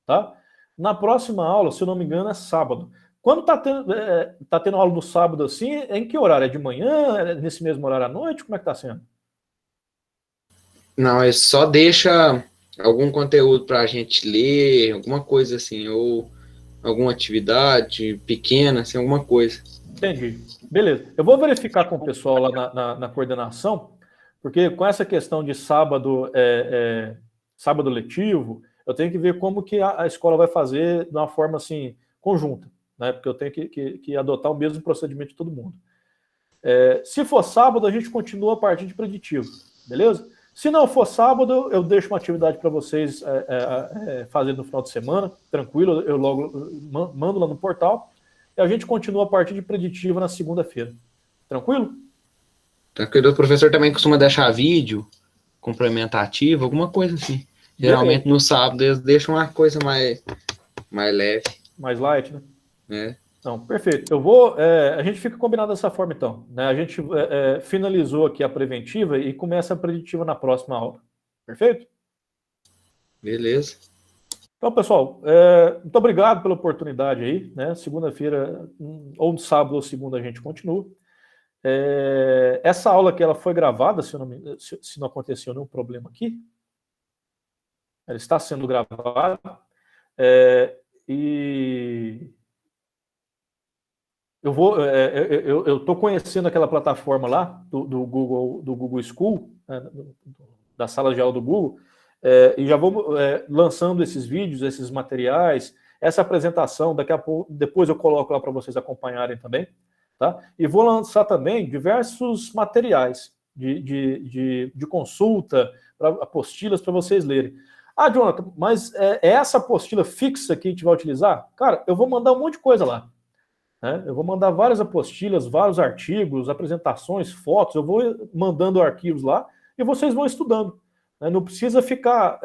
tá? Na próxima aula, se eu não me engano, é sábado. Quando tá tendo aula no sábado assim, em que horário? É de manhã? É nesse mesmo horário à noite? Como é que tá sendo? Não, é só deixa algum conteúdo para a gente ler, alguma coisa assim, ou alguma atividade pequena, assim, alguma coisa. Entendi. Beleza. Eu vou verificar com o pessoal lá na coordenação, porque com essa questão de sábado, sábado letivo, eu tenho que ver como que a escola vai fazer de uma forma assim, conjunta, né? Porque eu tenho que adotar o mesmo procedimento de todo mundo. Se for sábado, a gente continua a partir de preditivo, beleza? Se não for sábado, eu deixo uma atividade para vocês fazer no final de semana, tranquilo, eu logo mando lá no portal, e a gente continua a partir de preditivo na segunda-feira. Tranquilo? Tranquilo. O professor também costuma deixar vídeo complementativo, alguma coisa assim. Geralmente no sábado eles deixam uma coisa mais leve. Mais light, né? Não, perfeito. A gente fica combinado dessa forma, então. Né? A gente finalizou aqui a preventiva e começa a preditiva na próxima aula. Perfeito? Beleza. Então, pessoal, muito obrigado pela oportunidade aí. Né? Segunda-feira, ou no sábado ou segunda, a gente continua. Essa aula aqui ela foi gravada, se não aconteceu nenhum problema aqui. Ela está sendo gravada. E eu estou conhecendo aquela plataforma lá do Google School, né, da sala de aula do Google, e já vou lançando esses vídeos, esses materiais, essa apresentação, daqui a pouco, depois eu coloco lá para vocês acompanharem também, tá? E vou lançar também diversos materiais de consulta, apostilas para vocês lerem. Ah, Jonathan, mas é essa apostila fixa que a gente vai utilizar? Cara, eu vou mandar um monte de coisa lá. Né? Eu vou mandar várias apostilas, vários artigos, apresentações, fotos, eu vou mandando arquivos lá e vocês vão estudando. Né? Não precisa ficar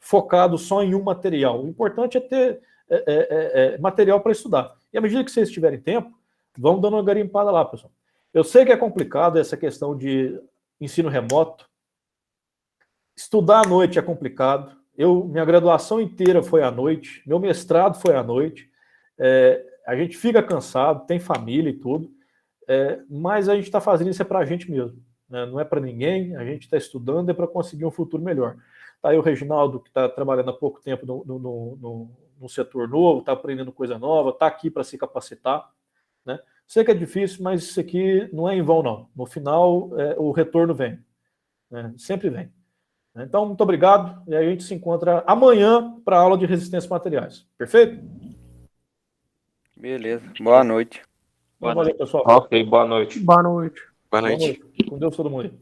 focado só em um material. O importante é ter material para estudar. E à medida que vocês tiverem tempo, vão dando uma garimpada lá, pessoal. Eu sei que é complicado essa questão de ensino remoto. Estudar à noite é complicado. Minha graduação inteira foi à noite, meu mestrado foi à noite. A gente fica cansado, tem família e tudo, mas a gente está fazendo isso para a gente mesmo. Né? Não é para ninguém, a gente está estudando para conseguir um futuro melhor. Está aí o Reginaldo, que está trabalhando há pouco tempo no setor novo, está aprendendo coisa nova, está aqui para se capacitar. Né? Sei que é difícil, mas isso aqui não é em vão, não. No final, o retorno vem. Né? Sempre vem. Então, muito obrigado. E aí a gente se encontra amanhã para a aula de resistência a materiais. Perfeito? Beleza. Boa noite. Valeu, pessoal. Ok, boa noite. Boa noite. Boa noite. Com Deus todo mundo.